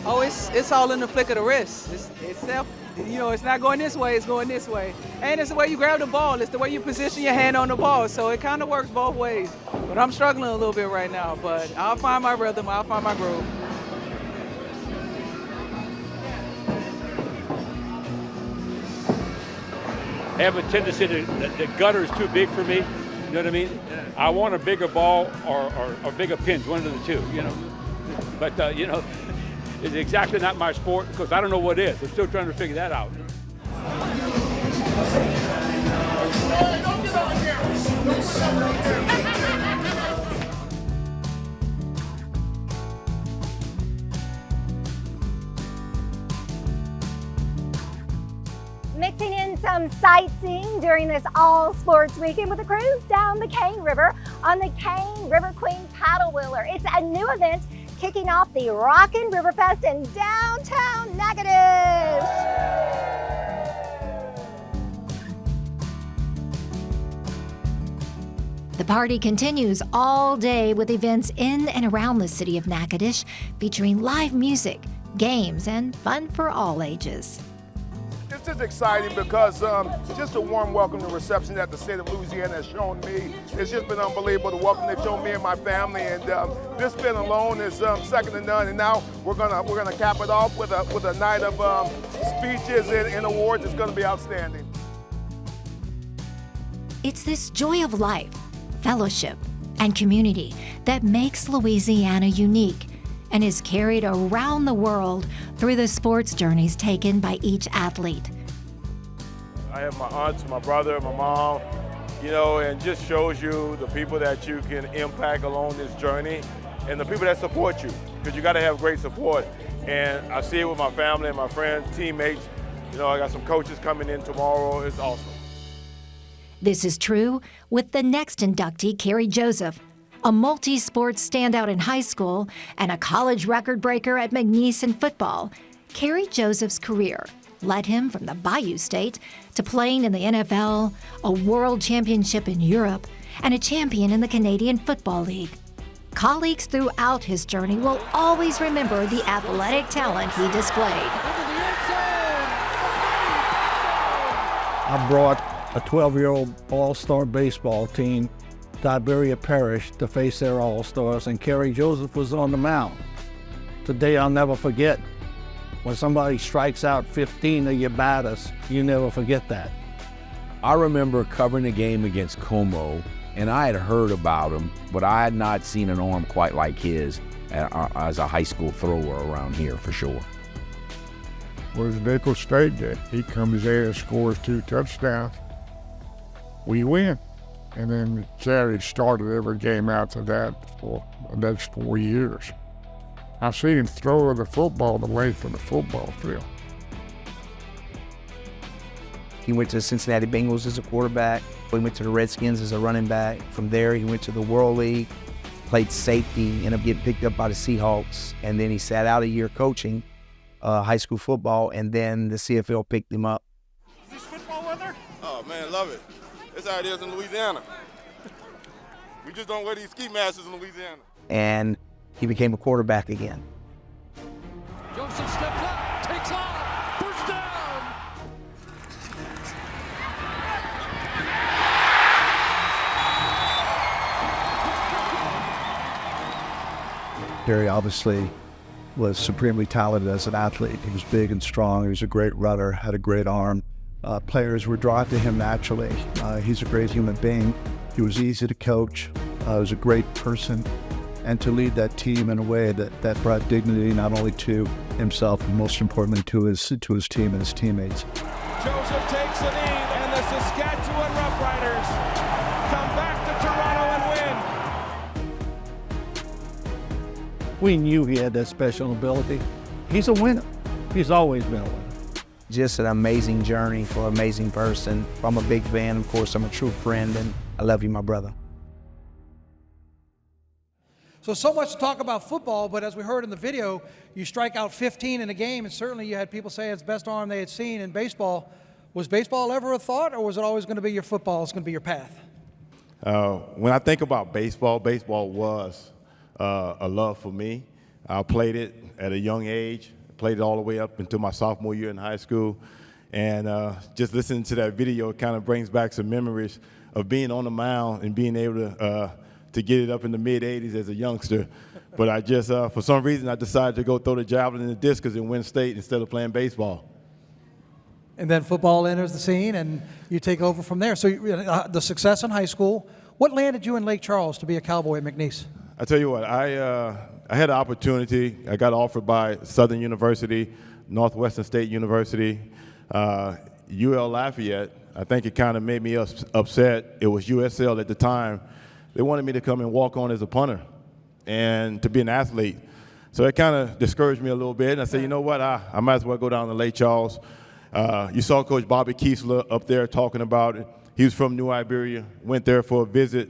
Oh, it's all in the flick of the wrist. It's not going this way, it's going this way. And it's the way you grab the ball, it's the way you position your hand on the ball, so it kind of works both ways. But I'm struggling a little bit right now, but I'll find my rhythm, I'll find my groove. I have a tendency the gutter is too big for me, you know what I mean? I want a bigger ball or bigger pins, one of the two, But, it's exactly not my sport because I don't know what is. I'm still trying to figure that out. Mixing in some sightseeing during this all-sports weekend with a cruise down the Cane River on the Cane River Queen Paddle Wheeler. It's a new event kicking off the Rockin' Riverfest in downtown Natchitoches. The party continues all day with events in and around the city of Natchitoches featuring live music, games, and fun for all ages. It's just exciting because just a warm welcome and reception that the state of Louisiana has shown me. It's just been unbelievable, the welcome they've shown me and my family, and this spin alone is second to none. And now we're gonna cap it off with a night of speeches and awards. It's gonna be outstanding. It's this joy of life, fellowship, and community that makes Louisiana unique and is carried around the world through the sports journeys taken by each athlete. I have my aunts, my brother, my mom, and just shows you the people that you can impact along this journey and the people that support you, because you got to have great support. And I see it with my family and my friends, teammates. I got some coaches coming in tomorrow. It's awesome. This is true with the next inductee, Carrie Joseph, a multi-sports standout in high school and a college record breaker at McNeese in football. Carrie Joseph's career led him from the Bayou State to playing in the NFL, a world championship in Europe, and a champion in the Canadian Football League. Colleagues throughout his journey will always remember the athletic talent he displayed. I brought a 12-year-old all-star baseball team to Iberia Parish to face their all-stars, and Carrie Joseph was on the mound. Today I'll never forget. When somebody strikes out 15 of your batters, you never forget that. I remember covering a game against Como, and I had heard about him, but I had not seen an arm quite like his as a high school thrower around here for sure. Was Nicholls State Day. He comes there and scores 2 touchdowns. We win. And then Saturday started every game after that for the next 4 years. I've seen him throw the football the length of the football field. He went to the Cincinnati Bengals as a quarterback. He went to the Redskins as a running back. From there, he went to the World League, played safety, ended up getting picked up by the Seahawks. And then he sat out a year coaching high school football, and then the CFL picked him up. Is this football weather? Oh, man, love it. It's how it is in Louisiana. We just don't wear these ski masks in Louisiana. And he became a quarterback again. Joseph steps up, takes off, first down. Terry obviously was supremely talented as an athlete. He was big and strong. He was a great runner, had a great arm. Players were drawn to him naturally. He's a great human being. He was easy to coach. He was a great person. And to lead that team in a way that brought dignity not only to himself, but most importantly to his team and his teammates. Joseph takes the knee, and the Saskatchewan Roughriders come back to Toronto and win. We knew he had that special ability. He's a winner. He's always been a winner. Just an amazing journey for an amazing person. I'm a big fan, of course, I'm a true friend, and I love you, my brother. So much to talk about football, but as we heard in the video, you strike out 15 in a game, and certainly you had people say it's the best arm they had seen in baseball. Was baseball ever a thought, or was it always going to be your football? It's going to be your path? When I think about baseball, baseball was a love for me. I played it at a young age, played it all the way up until my sophomore year in high school. And just listening to that video, it kind of brings back some memories of being on the mound and being able to get it up in the mid-'80s as a youngster. But I just, for some reason, I decided to go throw the javelin and the discus and win state instead of playing baseball. And then football enters the scene, and you take over from there. So the success in high school, what landed you in Lake Charles to be a Cowboy at McNeese? I tell you what, I had an opportunity. I got offered by Southern University, Northwestern State University, UL Lafayette. I think it kind of made me upset. It was USL at the time. They wanted me to come and walk on as a punter and to be an athlete. So it kind of discouraged me a little bit. And I said, you know what, I might as well go down to Lake Charles. You saw Coach Bobby Kiesler up there talking about it. He was from New Iberia, went there for a visit.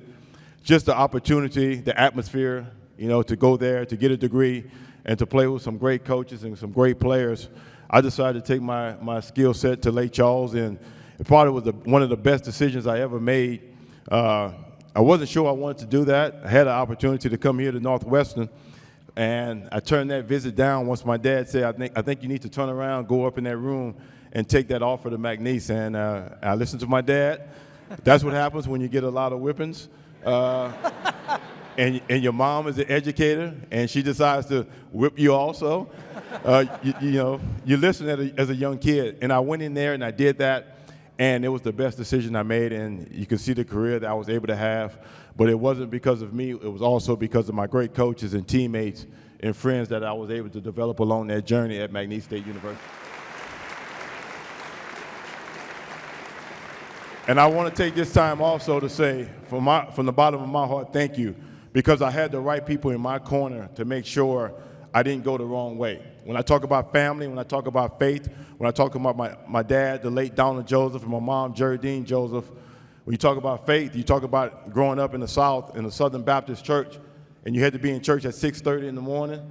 Just the opportunity, the atmosphere, you know, to go there, to get a degree, and to play with some great coaches and some great players. I decided to take my skill set to Lake Charles, and it probably was one of the best decisions I ever made. I wasn't sure I wanted to do that. I had an opportunity to come here to Northwestern, and I turned that visit down once my dad said, I think you need to turn around, go up in that room, and take that offer to McNeese. And I listened to my dad. That's what happens when you get a lot of whippings. And your mom is an educator, and she decides to whip you also. You know, you listen as a young kid. And I went in there, and I did that. And it was the best decision I made, and you can see the career that I was able to have. But it wasn't because of me. It was also because of my great coaches and teammates and friends that I was able to develop along that journey at McNeese State University. And I want to take this time also to say, from the bottom of my heart, thank you, because I had the right people in my corner to make sure I didn't go the wrong way. When I talk about family, when I talk about faith, when I talk about my dad, the late Donald Joseph, and my mom, Geraldine Joseph, when you talk about faith, you talk about growing up in the South in the Southern Baptist Church, and you had to be in church at 6:30 in the morning.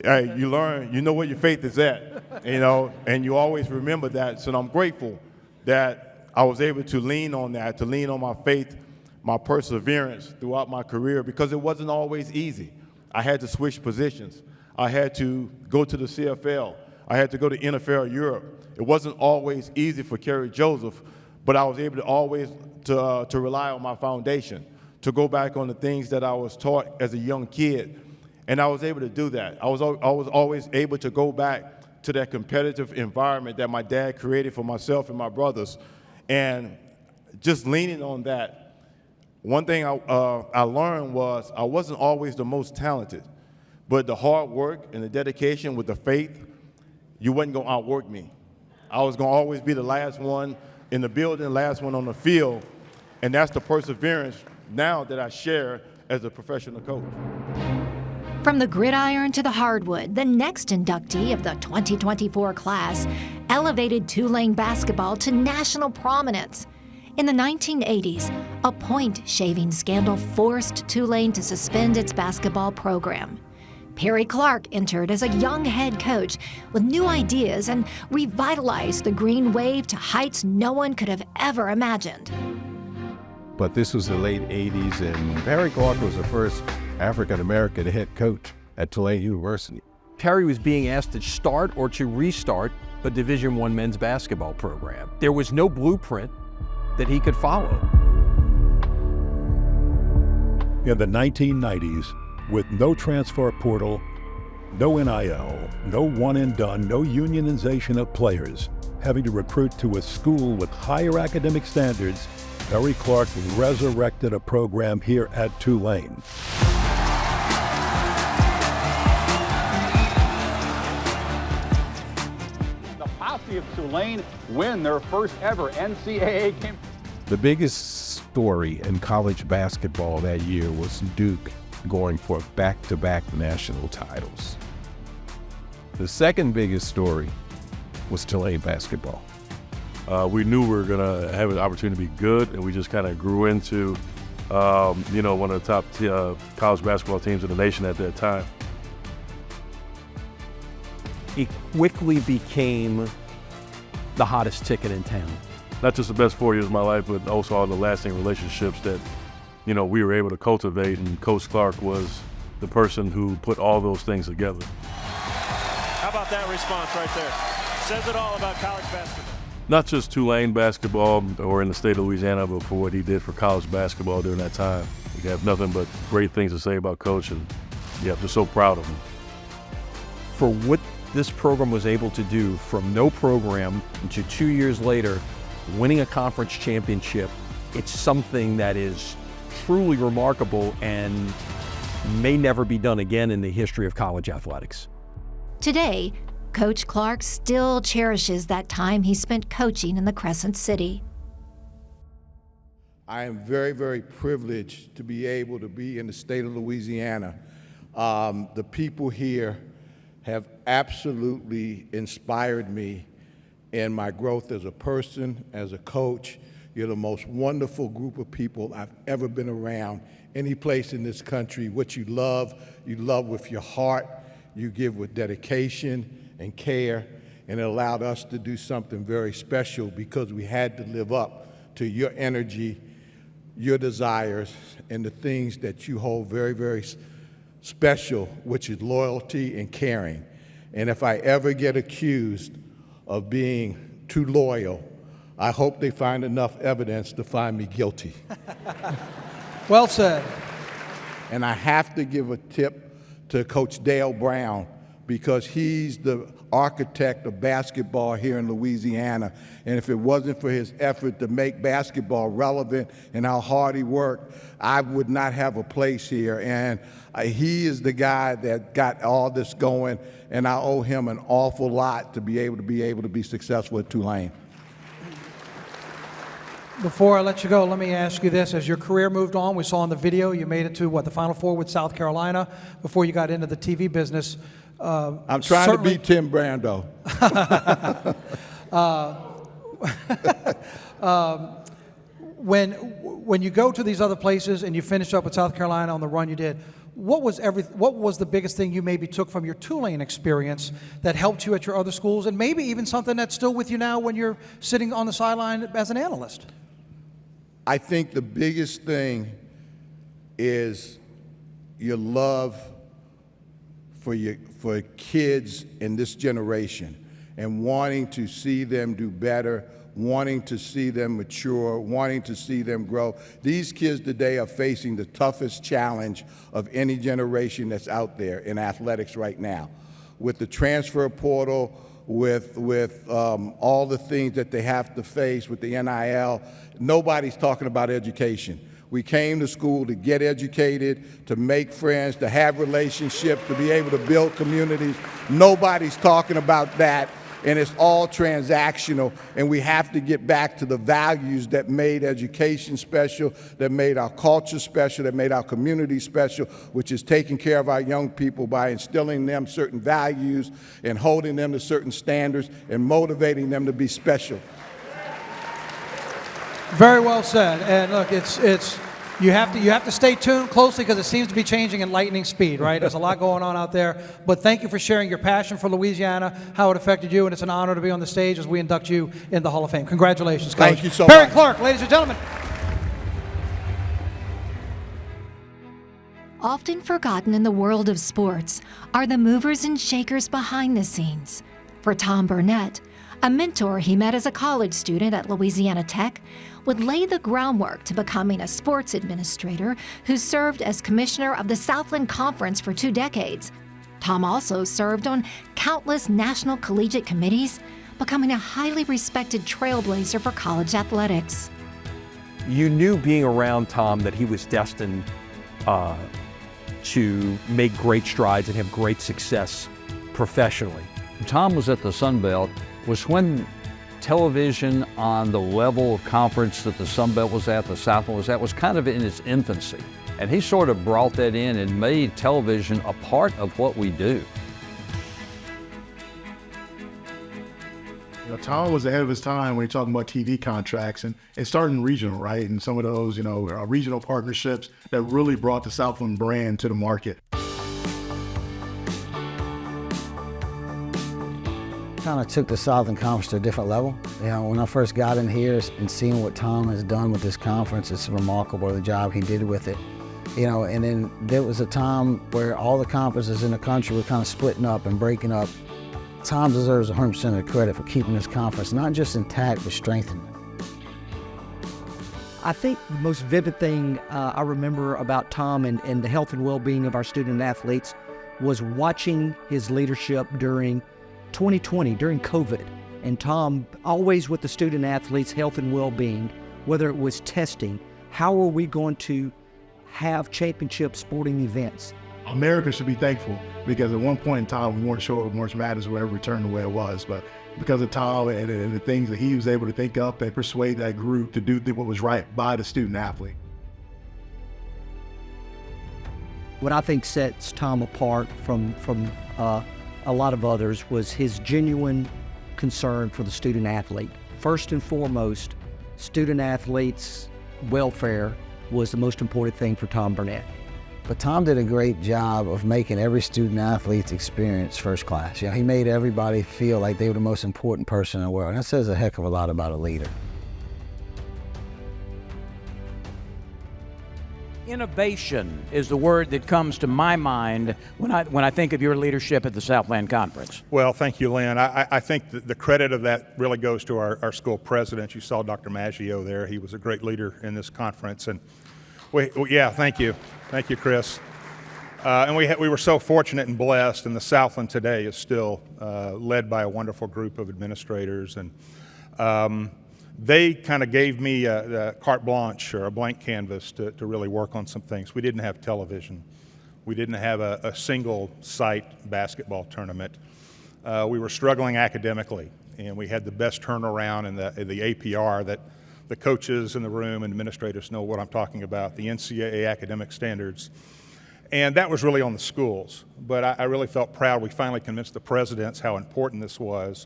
Hey, you learn, you know where your faith is at, you know, and you always remember that. So I'm grateful that I was able to lean on that, to lean on my faith, my perseverance throughout my career, because it wasn't always easy. I had to switch positions. I had to go to the CFL. I had to go to NFL Europe. It wasn't always easy for Kerry Joseph, but I was able to always to rely on my foundation, to go back on the things that I was taught as a young kid, and I was able to do that. I was always able to go back to that competitive environment that my dad created for myself and my brothers, and just leaning on that. One thing I learned was I wasn't always the most talented, but the hard work and the dedication with the faith, you wasn't going to outwork me. I was going to always be the last one in the building, last one on the field, and that's the perseverance now that I share as a professional coach. From the gridiron to the hardwood, the next inductee of the 2024 class elevated Tulane basketball to national prominence. In the 1980s, a point shaving scandal forced Tulane to suspend its basketball program. Perry Clark entered as a young head coach with new ideas and revitalized the Green Wave to heights no one could have ever imagined. but this was the late 80s, and Barry Clark was the first African-American head coach at Tulane University. Perry was being asked to start or to restart a Division I men's basketball program. There was no blueprint that he could follow. In the 1990s, with no transfer portal, no NIL, no one and done, no unionization of players, having to recruit to a school with higher academic standards, Barry Clark resurrected a program here at Tulane. The Posse of Tulane win their first ever NCAA game. The biggest story in college basketball that year was Duke going for back-to-back national titles. The second biggest story was Tulane basketball. We knew we were going to have an opportunity to be good, and we just kind of grew into, one of the top college basketball teams in the nation at that time. He quickly became the hottest ticket in town. Not just the best 4 years of my life, but also all the lasting relationships that, we were able to cultivate, and Coach Clark was the person who put all those things together. How about that response right there? Says it all about college basketball. Not just Tulane basketball or in the state of Louisiana, but for what he did for college basketball during that time. We have nothing but great things to say about Coach, and just so proud of him. For what this program was able to do from no program to 2 years later, winning a conference championship, it's something that is truly remarkable and may never be done again in the history of college athletics. Today, Coach Clark still cherishes that time he spent coaching in the Crescent City. I am very, very privileged to be able to be in the state of Louisiana. The people here have absolutely inspired me in my growth as a person, as a coach. You're the most wonderful group of people I've ever been around any place in this country. What you love with your heart, you give with dedication and care, and it allowed us to do something very special because we had to live up to your energy, your desires, and the things that you hold very, very special, which is loyalty and caring. And if I ever get accused of being too loyal, I hope they find enough evidence to find me guilty. Well said. And I have to give a tip to Coach Dale Brown because he's the architect of basketball here in Louisiana. And if it wasn't for his effort to make basketball relevant and how hard he worked, I would not have a place here. And he is the guy that got all this going, and I owe him an awful lot to be able to be successful at Tulane. Before I let you go, let me ask you this. As your career moved on, we saw in the video you made it to, the Final Four with South Carolina before you got into the TV business. I'm trying to beat Tim Brando. When you go to these other places and you finish up with South Carolina on the run you did, what was the biggest thing you maybe took from your Tulane experience that helped you at your other schools, and maybe even something that's still with you now when you're sitting on the sideline as an analyst? I think the biggest thing is your love for kids in this generation and wanting to see them do better, wanting to see them mature, wanting to see them grow. These kids today are facing the toughest challenge of any generation that's out there in athletics right now. With the transfer portal, with all the things that they have to face with the NIL, nobody's talking about education. We came to school to get educated, to make friends, to have relationships, to be able to build communities. Nobody's talking about that, and it's all transactional, and we have to get back to the values that made education special, that made our culture special, that made our community special, which is taking care of our young people by instilling them certain values and holding them to certain standards and motivating them to be special. Very well said. And look, you have to stay tuned closely because it seems to be changing at lightning speed, right? There's a lot going on out there. But thank you for sharing your passion for Louisiana, how it affected you, and it's an honor to be on the stage as we induct you in the Hall of Fame. Congratulations, Coach. Thank you so Barry much. Clark, ladies and gentlemen. Often forgotten in the world of sports are the movers and shakers behind the scenes. For Tom Burnett, a mentor he met as a college student at Louisiana Tech, would lay the groundwork to becoming a sports administrator who served as commissioner of the Southland Conference for 2 decades. Tom also served on countless national collegiate committees, becoming a highly respected trailblazer for college athletics. You knew being around Tom that he was destined to make great strides and have great success professionally. Tom was at the Sun Belt was when television on the level of conference that the Sun Belt was at, the Southland was at, was kind of in its infancy. And he sort of brought that in and made television a part of what we do. You know, Tom was ahead of his time when you're talking about TV contracts and starting regional, right? And some of those, regional partnerships that really brought the Southland brand to the market. Kind of took the Southland Conference to a different level. When I first got in here and seeing what Tom has done with this conference, it's remarkable the job he did with it. And then there was a time where all the conferences in the country were kind of splitting up and breaking up. Tom deserves 100% of the credit for keeping this conference not just intact, but strengthening it. I think the most vivid thing I remember about Tom and the health and well-being of our student athletes was watching his leadership during 2020, during COVID. And Tom, always with the student athletes' health and well-being, whether it was testing, how are we going to have championship sporting events? America should be thankful because at one point in time, we weren't sure if March Madness would ever return to where it was. But because of Tom and the things that he was able to think up and persuade that group to do what was right by the student athlete. What I think sets Tom apart from a lot of others was his genuine concern for the student athlete. First and foremost, student athletes' welfare was the most important thing for Tom Burnett. But Tom did a great job of making every student athlete's experience first class. He made everybody feel like they were the most important person in the world. That says a heck of a lot about a leader. Innovation is the word that comes to my mind when I think of your leadership at the Southland Conference. Well, thank you, Lynn. I think the credit of that really goes to our school president. You saw Dr. Maggio there. He was a great leader in this conference. And yeah, thank you. Thank you, Chris. And we were so fortunate and blessed, and the Southland today is still led by a wonderful group of administrators. And they kind of gave me a carte blanche or a blank canvas to really work on some things. We didn't have television. We didn't have a single site basketball tournament. We were struggling academically, and we had the best turnaround in the APR that the coaches in the room and administrators know what I'm talking about, the NCAA academic standards. And that was really on the schools. But I really felt proud. We finally convinced the presidents how important this was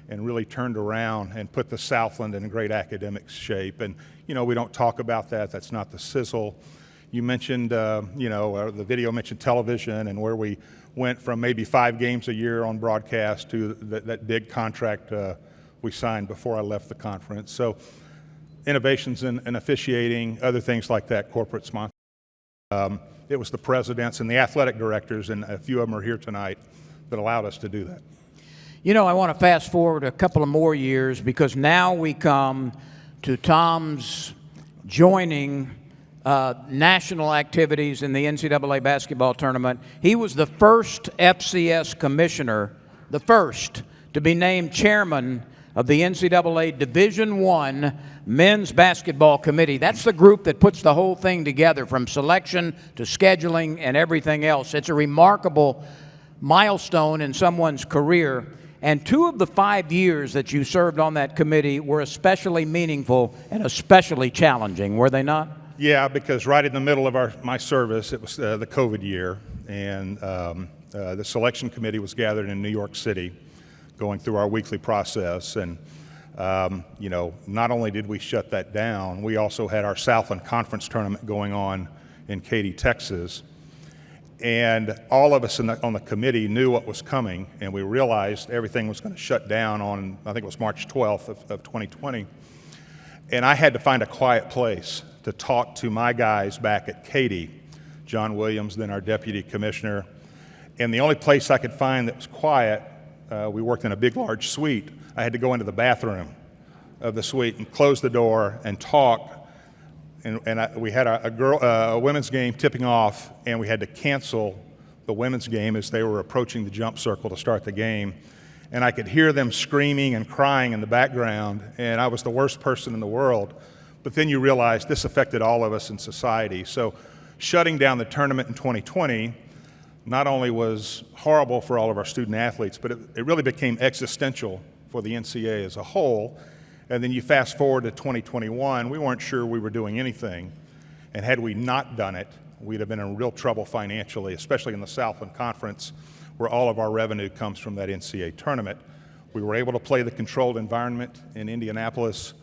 and really turned around and put the Southland in great academic shape. And, we don't talk about that. That's not the sizzle. You mentioned, the video mentioned television and where we went from maybe 5 games a year on broadcast to that big contract we signed before I left the conference. So innovations in officiating, other things like that, corporate sponsors. It was the presidents and the athletic directors, and a few of them are here tonight, that allowed us to do that. I want to fast forward a couple of more years because now we come to Tom's joining national activities in the NCAA basketball tournament. He was the first FCS commissioner, the first to be named chairman of the NCAA Division I Men's Basketball Committee. That's the group that puts the whole thing together from selection to scheduling and everything else. It's a remarkable milestone in someone's career. And 2 of the 5 years that you served on that committee were especially meaningful and especially challenging, were they not? Yeah, because right in the middle of my service, it was the COVID year, and the selection committee was gathered in New York City, going through our weekly process. And, not only did we shut that down, we also had our Southland Conference tournament going on in Katy, Texas. And all of us on the committee knew what was coming, and we realized everything was going to shut down on, I think it was March 12th of 2020. And I had to find a quiet place to talk to my guys back at Katy John Williams, then our deputy commissioner. And the only place I could find that was quiet, we worked in a big, large suite. I had to go into the bathroom of the suite and close the door and talk. We had a women's game tipping off, and we had to cancel the women's game as they were approaching the jump circle to start the game. And I could hear them screaming and crying in the background, and I was the worst person in the world. But then you realize this affected all of us in society. So shutting down the tournament in 2020 not only was horrible for all of our student athletes, but it really became existential for the NCAA as a whole. And then you fast forward to 2021, we weren't sure we were doing anything. And had we not done it, we'd have been in real trouble financially, especially in the Southland Conference, where all of our revenue comes from that NCAA tournament. We were able to play the controlled environment in Indianapolis.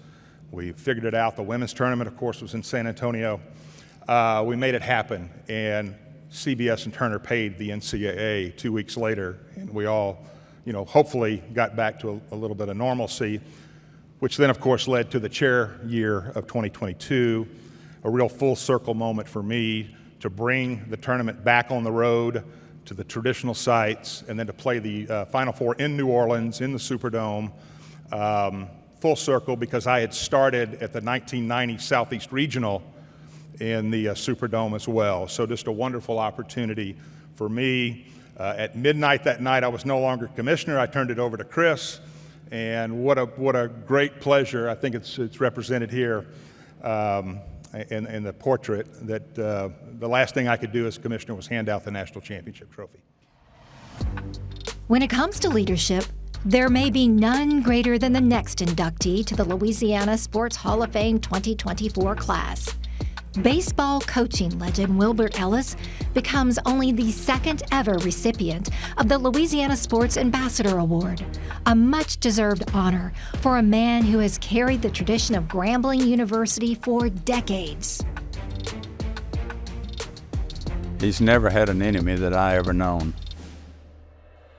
We figured it out. The women's tournament, of course, was in San Antonio. We made it happen, and CBS and Turner paid the NCAA 2 weeks later, and we all, hopefully got back to a little bit of normalcy, which then, of course, led to the chair year of 2022, a real full circle moment for me to bring the tournament back on the road to the traditional sites, and then to play the Final Four in New Orleans, in the Superdome, full circle, because I had started at the 1990 Southeast Regional in the Superdome as well. So just a wonderful opportunity for me. At midnight that night, I was no longer commissioner. I turned it over to Chris, and what a great pleasure. I think it's represented here in the portrait that the last thing I could do as commissioner was hand out the national championship trophy. When it comes to leadership, there may be none greater than the next inductee to the Louisiana Sports Hall of Fame 2024 class. Baseball coaching legend Wilbert Ellis becomes only the second ever recipient of the Louisiana Sports Ambassador Award, a much-deserved honor for a man who has carried the tradition of Grambling University for decades. He's never had an enemy that I ever known.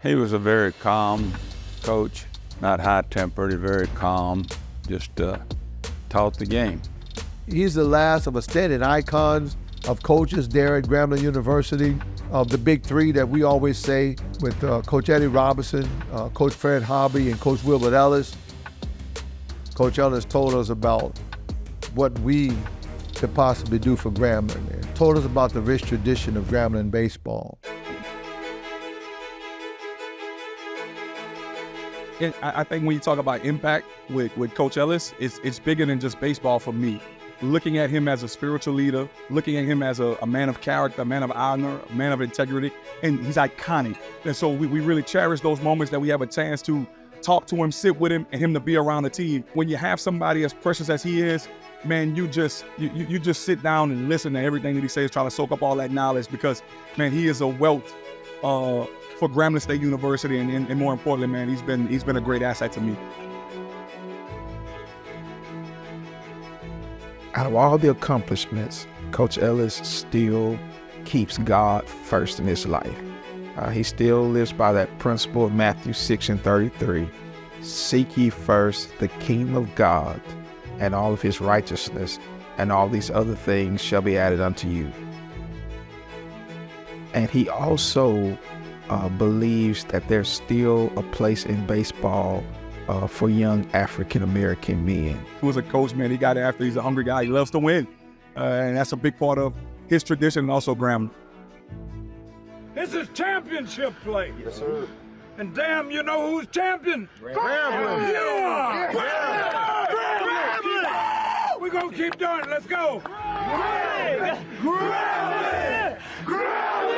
He was a very calm coach, not high-tempered, very calm, just taught the game. He's the last of extended icons of coaches there at Grambling University, of the big three that we always say, with Coach Eddie Robinson, Coach Fred Hobby, and Coach Wilbert Ellis. Coach Ellis told us about what we could possibly do for Grambling, and told us about the rich tradition of Grambling baseball. I think when you talk about impact with Coach Ellis, it's bigger than just baseball for me. Looking at him as a spiritual leader, looking at him as a man of character, a man of honor, a man of integrity, and he's iconic. And so we really cherish those moments that we have a chance to talk to him, sit with him, and him to be around the team. When you have somebody as precious as he is, man, you just sit down and listen to everything that he says, try to soak up all that knowledge, because, man, he is a wealth for Grambling State University, and more importantly, man, he's been a great asset to me. Out of all the accomplishments, Coach Ellis still keeps God first in his life. He still lives by that principle of Matthew 6:33. Seek ye first the kingdom of God and all of his righteousness, and all these other things shall be added unto you. And he also believes that there's still a place in baseball for young African-American men. He was a coach, man. He got after. He's a hungry guy. He loves to win. And that's a big part of his tradition, and also Grambling. This is championship play. Yes, sir. And damn, you know who's champion? Grambling. You are. Grambling. We're going to keep doing it. Let's go. Grambling. Grambling. Grambling.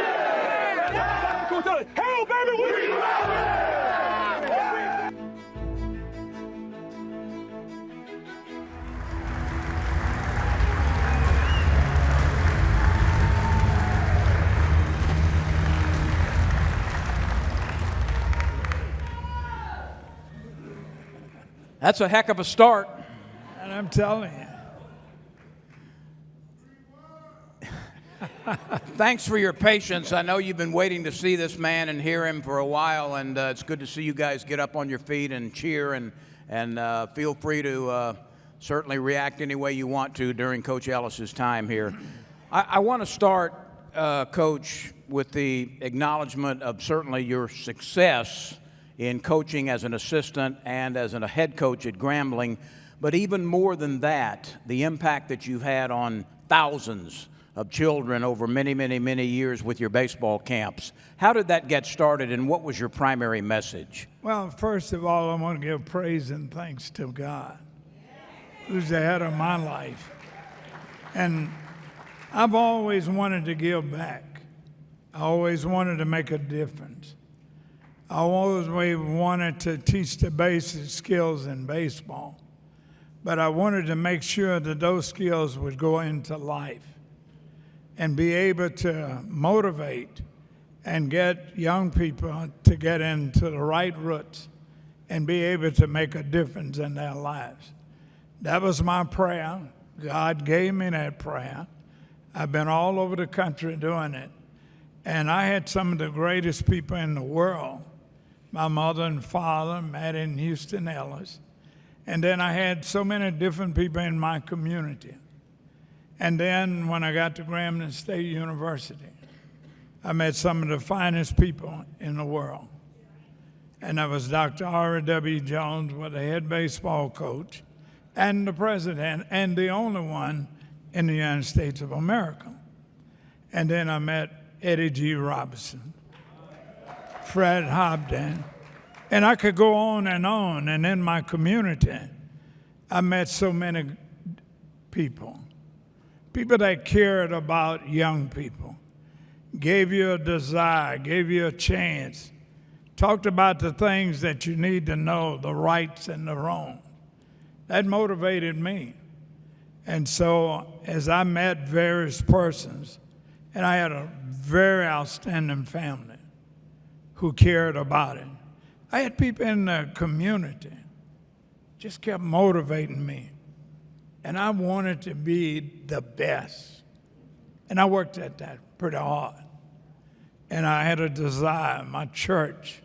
Hell, baby, we Grambling. That's a heck of a start. And I'm telling you. Thanks for your patience. I know you've been waiting to see this man and hear him for a while, and it's good to see you guys get up on your feet and cheer, and feel free to certainly react any way you want to during Coach Ellis's time here. I want to start Coach, with the acknowledgement of certainly your success in coaching as an assistant and as a head coach at Grambling, but even more than that, the impact that you've had on thousands of children over many, many, many years with your baseball camps. How did that get started, and what was your primary message? Well, first of all, I want to give praise and thanks to God, who's the head of my life. And I've always wanted to give back. I always wanted to make a difference. I always wanted to teach the basic skills in baseball. But I wanted to make sure that those skills would go into life and be able to motivate and get young people to get into the right roots and be able to make a difference in their lives. That was my prayer. God gave me that prayer. I've been all over the country doing it. And I had some of the greatest people in the world. My mother and father met in Houston, Ellis. And then I had so many different people in my community. And then when I got to Grambling State University, I met some of the finest people in the world. And that was Dr. R.W. Jones, was the head baseball coach, and the president, and the only one in the United States of America. And then I met Eddie G. Robinson, Fred Hobden, and I could go on. And in my community, I met so many people that cared about young people, gave you a desire, gave you a chance, talked about the things that you need to know, the rights and the wrongs. That motivated me. And so as I met various persons, and I had a very outstanding family who cared about it. I had people in the community just kept motivating me. And I wanted to be the best. And I worked at that pretty hard. And I had a desire, my church.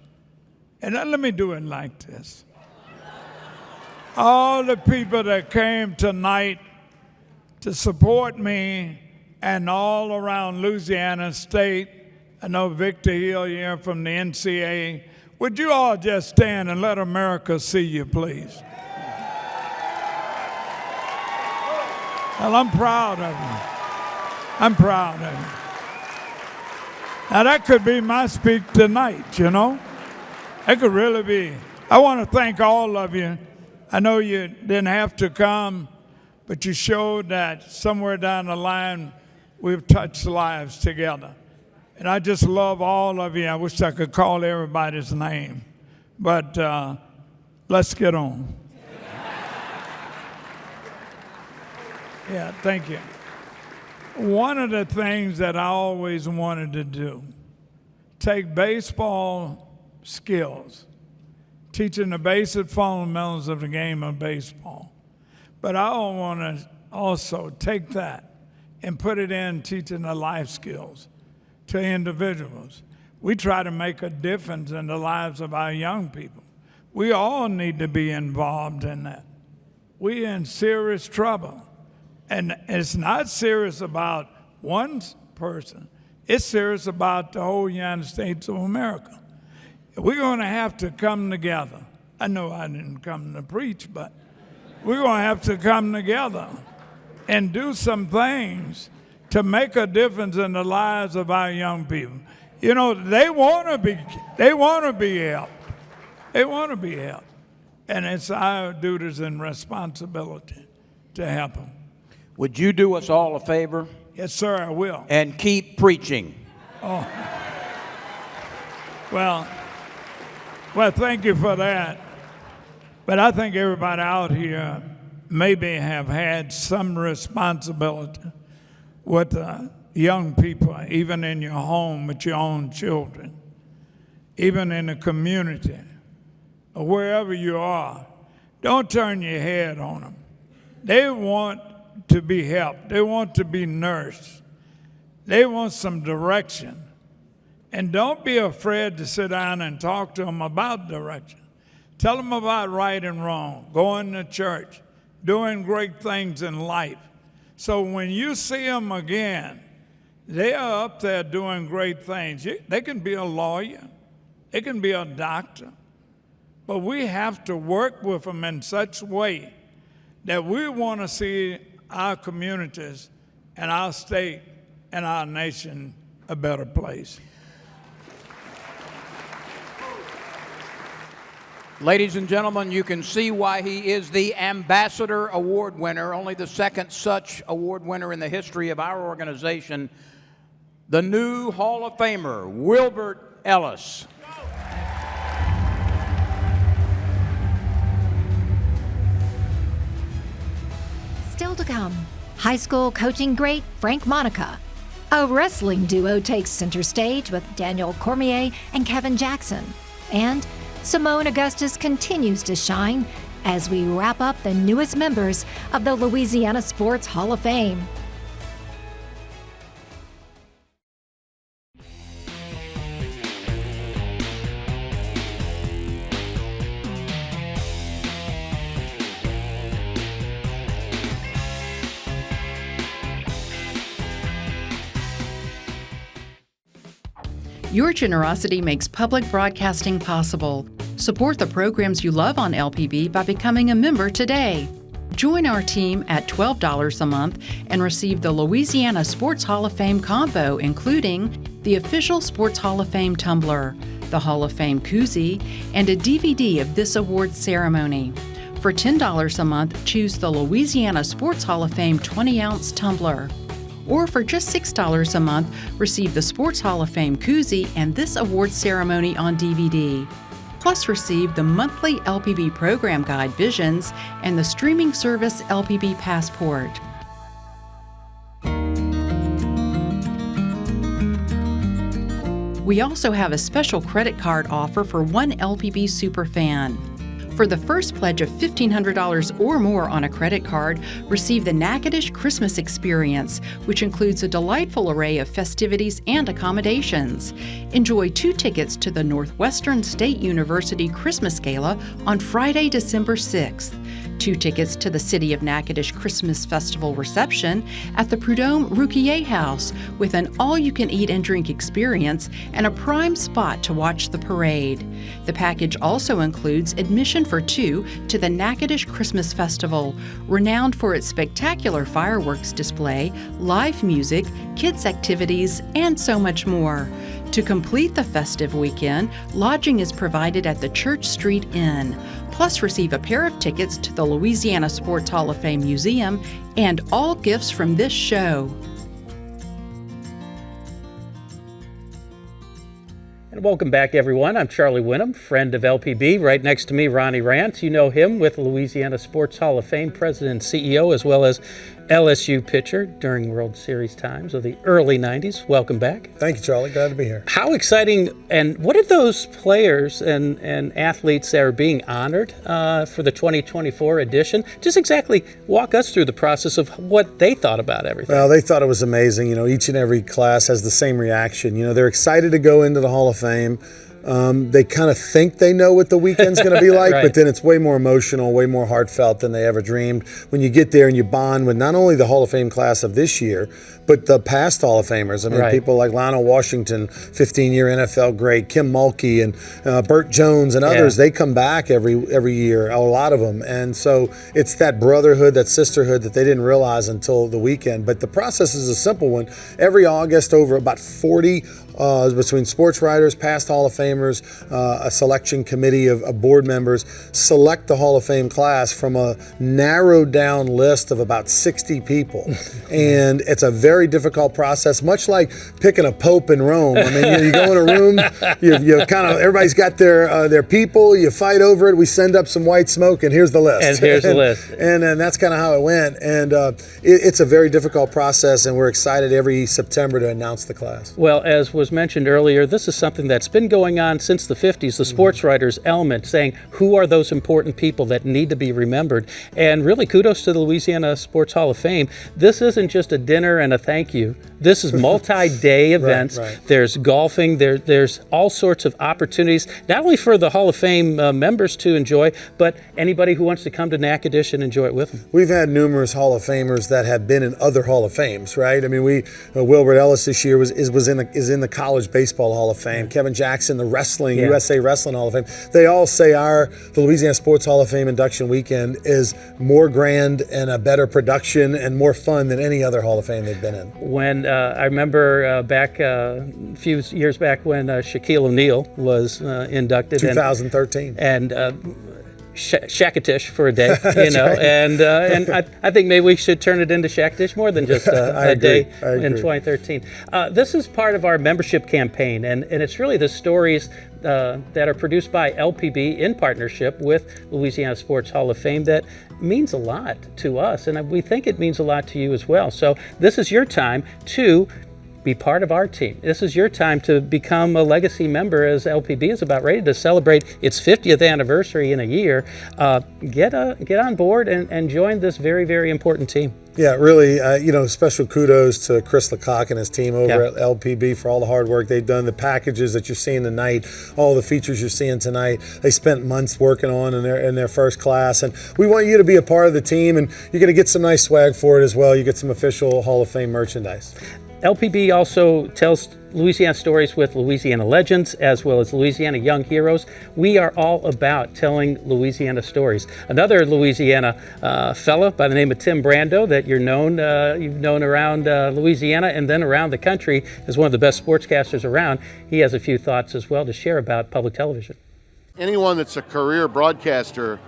And let me do it like this. All the people that came tonight to support me and all around Louisiana State, I know Victor Hill here from the NCAA, would you all just stand and let America see you, please? Well, I'm proud of you. I'm proud of you. Now, that could be my speak tonight, you know? It could really be. I want to thank all of you. I know you didn't have to come, but you showed that somewhere down the line we've touched lives together. And I just love all of you. I wish I could call everybody's name. But let's get on. Yeah, thank you. One of the things that I always wanted to do, take baseball skills, teaching the basic fundamentals of the game of baseball. But I want to also take that and put it in teaching the life skills to individuals. We try to make a difference in the lives of our young people. We all need to be involved in that. We're in serious trouble. And it's not serious about one person. It's serious about the whole United States of America. We're going to have to come together. I know I didn't come to preach, but we're going to have to come together and do some things to make a difference in the lives of our young people. You know, they want to be helped. They want to be helped. And it's our duties and responsibility to help them. Would you do us all a favor? Yes, sir, I will. And keep preaching. Oh. Well, thank you for that. But I think everybody out here maybe have had some responsibility with young people, even in your home with your own children, even in the community, or wherever you are. Don't turn your head on them. They want to be helped. They want to be nursed. They want some direction. And don't be afraid to sit down and talk to them about direction. Tell them about right and wrong, going to church, doing great things in life. So when you see them again, They are up there doing great things. They can be a lawyer. They can be a doctor. But we have to work with them in such a way that we want to see our communities and our state and our nation a better place. Ladies and gentlemen, you can see why he is the Ambassador Award winner, only the second such award winner in the history of our organization, the new Hall of Famer, Wilbert Ellis. Still to come, high school coaching great Frank Monica. A wrestling duo takes center stage with Daniel Cormier and Kevin Jackson. And Seimone Augustus continues to shine as we wrap up the newest members of the Louisiana Sports Hall of Fame. Your generosity makes public broadcasting possible. Support the programs you love on LPB by becoming a member today. Join our team at $12 a month and receive the Louisiana Sports Hall of Fame combo, including the official Sports Hall of Fame tumbler, the Hall of Fame koozie, and a DVD of this awards ceremony. For $10 a month, choose the Louisiana Sports Hall of Fame 20-ounce tumbler. Or for just $6 a month, receive the Sports Hall of Fame koozie and this awards ceremony on DVD. Plus receive the monthly LPB program guide Visions and the streaming service LPB Passport. We also have a special credit card offer for one LPB superfan. For the first pledge of $1,500 or more on a credit card, receive the Natchitoches Christmas Experience, which includes a delightful array of festivities and accommodations. Enjoy 2 tickets to the Northwestern State University Christmas Gala on Friday, December 6th. 2 tickets to the City of Natchitoches Christmas Festival reception at the Prudhomme Rouquier House with an all-you-can-eat and drink experience and a prime spot to watch the parade. The package also includes admission for 2 to the Natchitoches Christmas Festival, renowned for its spectacular fireworks display, live music, kids' activities, and so much more. To complete the festive weekend, lodging is provided at the Church Street Inn. Plus, receive a pair of tickets to the Louisiana Sports Hall of Fame Museum and all gifts from this show. And welcome back, everyone. I'm Charlie Wynnum, friend of LPB. Right next to me, Ronnie Rance. You know him with Louisiana Sports Hall of Fame president and CEO, as well as LSU pitcher during World Series times of the early 90s. Welcome back. Thank you, Charlie. Glad to be here. How exciting, and what are those players and athletes that are being honored for the 2024 edition? Just exactly walk us through the process of what they thought about everything. Well, they thought it was amazing. You know, each and every class has the same reaction. You know, they're excited to go into the Hall of Fame. They kind of think they know what the weekend's going to be like, Right. But then it's way more emotional, way more heartfelt than they ever dreamed. When you get there and you bond with not only the Hall of Fame class of this year, but the past Hall of Famers. I mean, Right. people like Lionel Washington, 15-year NFL great, Kim Mulkey, and Burt Jones and others. Yeah. They come back every year, a lot of them. And so it's that brotherhood, that sisterhood that they didn't realize until the weekend. But the process is a simple one. Every August, over about 40 between sports writers, past Hall of Famers, a selection committee of board members, select the Hall of Fame class from a narrowed down list of about 60 people. And it's a very difficult process, much like picking a pope in Rome. I mean, you go in a room, you kind of, everybody's got their people, you fight over it, we send up some white smoke, and here's the list. And here's the list. And that's kind of how it went. And it's a very difficult process, and we're excited every September to announce the class. Well, as was mentioned earlier, this is something that's been going on since the 50s, the sports writers element, saying who are those important people that need to be remembered. And really kudos to the Louisiana Sports Hall of Fame. This isn't just a dinner and a thank you. This is multi-day events. right. There's golfing. There's all sorts of opportunities, not only for the Hall of Fame members to enjoy, but anybody who wants to come to Natchitoches and enjoy it with them. We've had numerous Hall of Famers that have been in other Hall of Fames, right? I mean, Wilbert Ellis this year is in the College Baseball Hall of Fame. Kevin Jackson, the wrestling, USA Wrestling Hall of Fame. They all say the Louisiana Sports Hall of Fame induction weekend is more grand and a better production and more fun than any other Hall of Fame they've been in. When I remember back a few years back when Shaquille O'Neal was inducted. 2013. And Shackatish for a day, That's right. and I think maybe we should turn it into Shackatish more than just a day in 2013. This is part of our membership campaign, and it's really the stories that are produced by LPB in partnership with Louisiana Sports Hall of Fame that means a lot to us, and we think it means a lot to you as well. So this is your time to be part of our team. This is your time to become a legacy member, as LPB is about ready to celebrate its 50th anniversary in a year. Get on board and join this very, very important team. Yeah, really, special kudos to Chris Lecoq and his team over at LPB for all the hard work they've done. The packages that you're seeing tonight, all the features you're seeing tonight, they spent months working on in their first class. And we want you to be a part of the team, and you're going to get some nice swag for it as well. You get some official Hall of Fame merchandise. LPB also tells Louisiana stories with Louisiana legends as well as Louisiana young heroes. We are all about telling Louisiana stories. Another Louisiana fella by the name of Tim Brando that you've known around Louisiana and then around the country as one of the best sportscasters around. He has a few thoughts as well to share about public television. Anyone that's a career broadcaster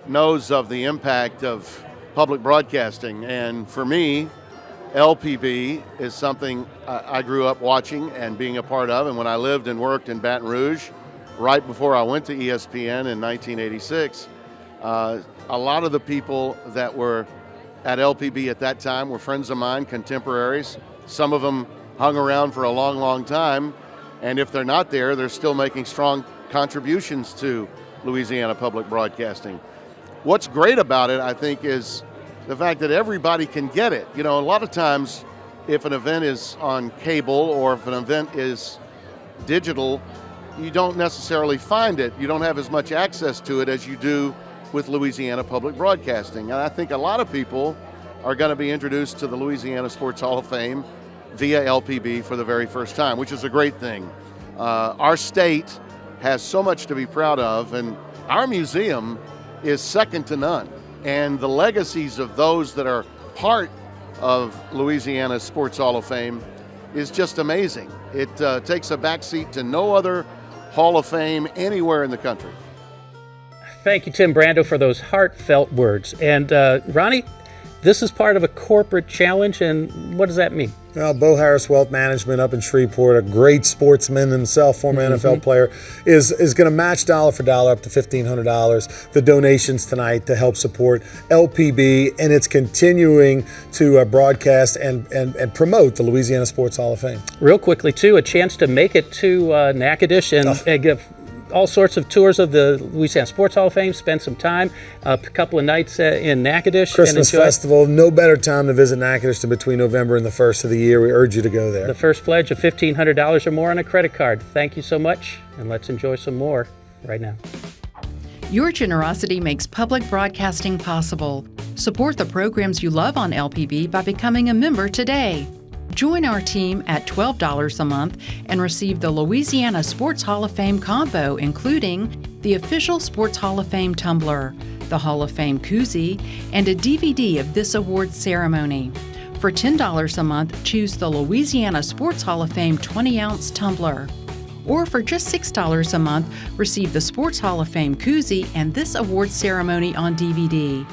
knows of the impact of public broadcasting, and for me, LPB is something I grew up watching and being a part of, and when I lived and worked in Baton Rouge, right before I went to ESPN in 1986, a lot of the people that were at LPB at that time were friends of mine, contemporaries. Some of them hung around for a long, long time, and if they're not there, they're still making strong contributions to Louisiana public broadcasting. What's great about it, I think, is the fact that everybody can get it. A lot of times if an event is on cable or if an event is digital, you don't necessarily find it. You don't have as much access to it as you do with Louisiana Public Broadcasting. And I think a lot of people are going to be introduced to the Louisiana Sports Hall of Fame via LPB for the very first time, which is a great thing. Our state has so much to be proud of, and our museum is second to none. And the legacies of those that are part of Louisiana's Sports Hall of Fame is just amazing. It takes a backseat to no other Hall of Fame anywhere in the country. Thank you, Tim Brando, for those heartfelt words. And Ronnie, this is part of a corporate challenge, and what does that mean? Well, Bo Harris Wealth Management up in Shreveport, a great sportsman himself, former NFL player, is going to match dollar for dollar up to $1,500. The donations tonight to help support LPB, and it's continuing to broadcast and promote the Louisiana Sports Hall of Fame. Real quickly, too, a chance to make it to Natchitoches and give all sorts of tours of the Louisiana Sports Hall of Fame, spend some time, a couple of nights in Natchitoches. Christmas festival, no better time to visit Natchitoches than between November and the 1st of the year. We urge you to go there. The first pledge of $1,500 or more on a credit card. Thank you so much, and let's enjoy some more right now. Your generosity makes public broadcasting possible. Support the programs you love on LPB by becoming a member today. Join our team at $12 a month and receive the Louisiana Sports Hall of Fame combo, including the official Sports Hall of Fame tumbler, the Hall of Fame koozie, and a DVD of this awards ceremony. For $10 a month, choose the Louisiana Sports Hall of Fame 20-ounce tumbler. Or for just $6 a month, receive the Sports Hall of Fame koozie and this awards ceremony on DVD.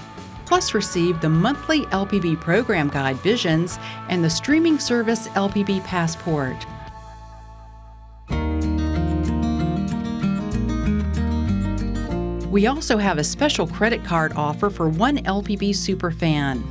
Plus, receive the monthly LPB program guide Visions and the streaming service LPB Passport. We also have a special credit card offer for one LPB superfan.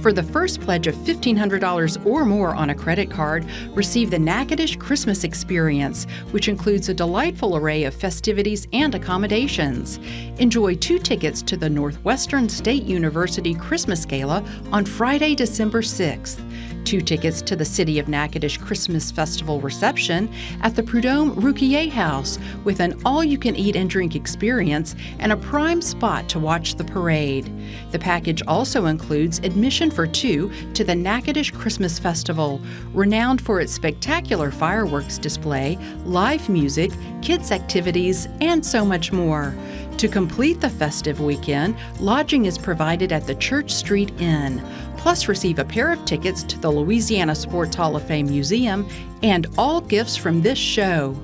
For the first pledge of $1,500 or more on a credit card, receive the Natchitoches Christmas Experience, which includes a delightful array of festivities and accommodations. Enjoy 2 tickets to the Northwestern State University Christmas Gala on Friday, December 6th. 2 tickets to the City of Natchitoches Christmas Festival reception at the Prudhomme Rouquier House with an all-you-can-eat and drink experience and a prime spot to watch the parade. The package also includes admission for 2 to the Natchitoches Christmas Festival, renowned for its spectacular fireworks display, live music, kids' activities, and so much more. To complete the festive weekend, lodging is provided at the Church Street Inn. Plus, receive a pair of tickets to the Louisiana Sports Hall of Fame Museum and all gifts from this show.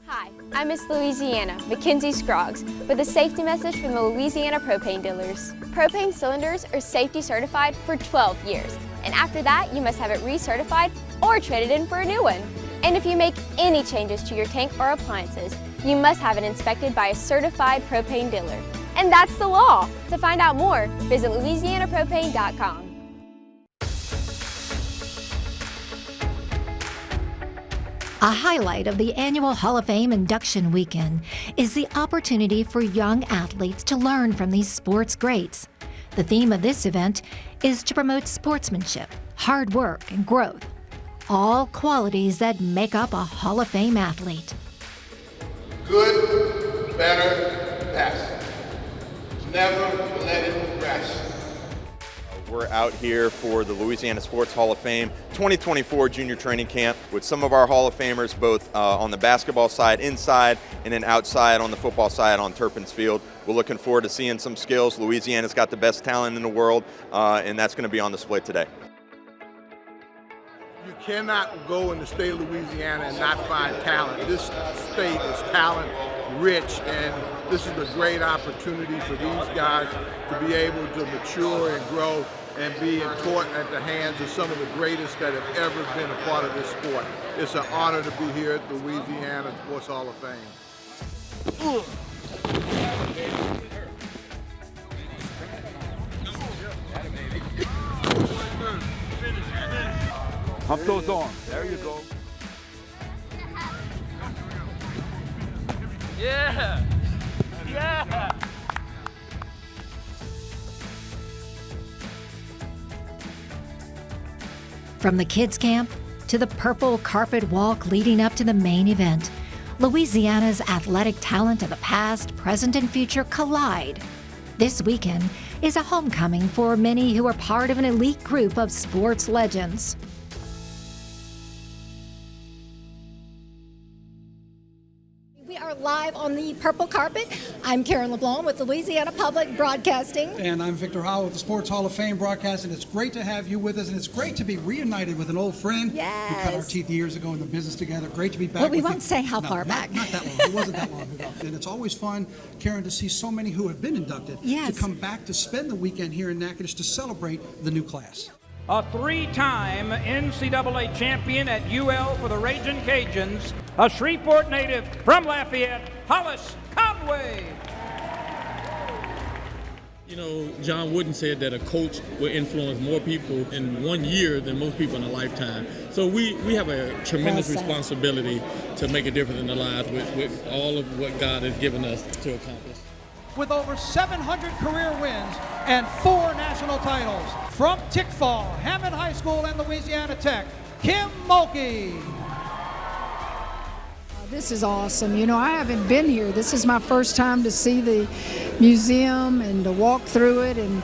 Hi, I'm Miss Louisiana, Mackenzie Scroggs, with a safety message from the Louisiana propane dealers. Propane cylinders are safety certified for 12 years, and after that, you must have it recertified or traded in for a new one. And if you make any changes to your tank or appliances, you must have it inspected by a certified propane dealer. And that's the law. To find out more, visit louisianapropane.com. A highlight of the annual Hall of Fame induction weekend is the opportunity for young athletes to learn from these sports greats. The theme of this event is to promote sportsmanship, hard work, and growth. All qualities that make up a Hall of Fame athlete. Good, better, best. Never let it rest. We're out here for the Louisiana Sports Hall of Fame 2024 Junior Training Camp with some of our Hall of Famers, both on the basketball side inside and then outside on the football side on Turpin's Field. We're looking forward to seeing some skills. Louisiana's got the best talent in the world, and that's going to be on display today. You cannot go in the state of Louisiana and not find talent. This state is talent rich, and this is a great opportunity for these guys to be able to mature and grow and be taught at the hands of some of the greatest that have ever been a part of this sport. It's an honor to be here at the Louisiana Sports Hall of Fame. Up those arms. There you go. Yeah! Yeah! From the kids' camp to the purple carpet walk leading up to the main event, Louisiana's athletic talent of the past, present, and future collide. This weekend is a homecoming for many who are part of an elite group of sports legends. We are live on the purple carpet. I'm Karen LeBlanc with Louisiana Public Broadcasting. And I'm Victor Howell with the Sports Hall of Fame Broadcasting. It's great to have you with us, and it's great to be reunited with an old friend. Yes. We cut our teeth years ago in the business together. Great to be back Well, we with won't you. say how far back. Not that long. It wasn't that long ago. And it's always fun, Karen, to see so many who have been inducted Yes. to come back to spend the weekend here in Natchitoches to celebrate the new class. A 3-time NCAA champion at UL for the Ragin' Cajuns, a Shreveport native from Lafayette, Hollis Conway. You know, John Wooden said that a coach will influence more people in 1 year than most people in a lifetime. So we have a tremendous responsibility to make a difference in their lives with all of what God has given us to accomplish. With over 700 career wins and 4 national titles. From Tickfall, Hammond High School, and Louisiana Tech, Kim Mulkey. This is awesome. You know, I haven't been here. This is my first time to see the museum and to walk through it. And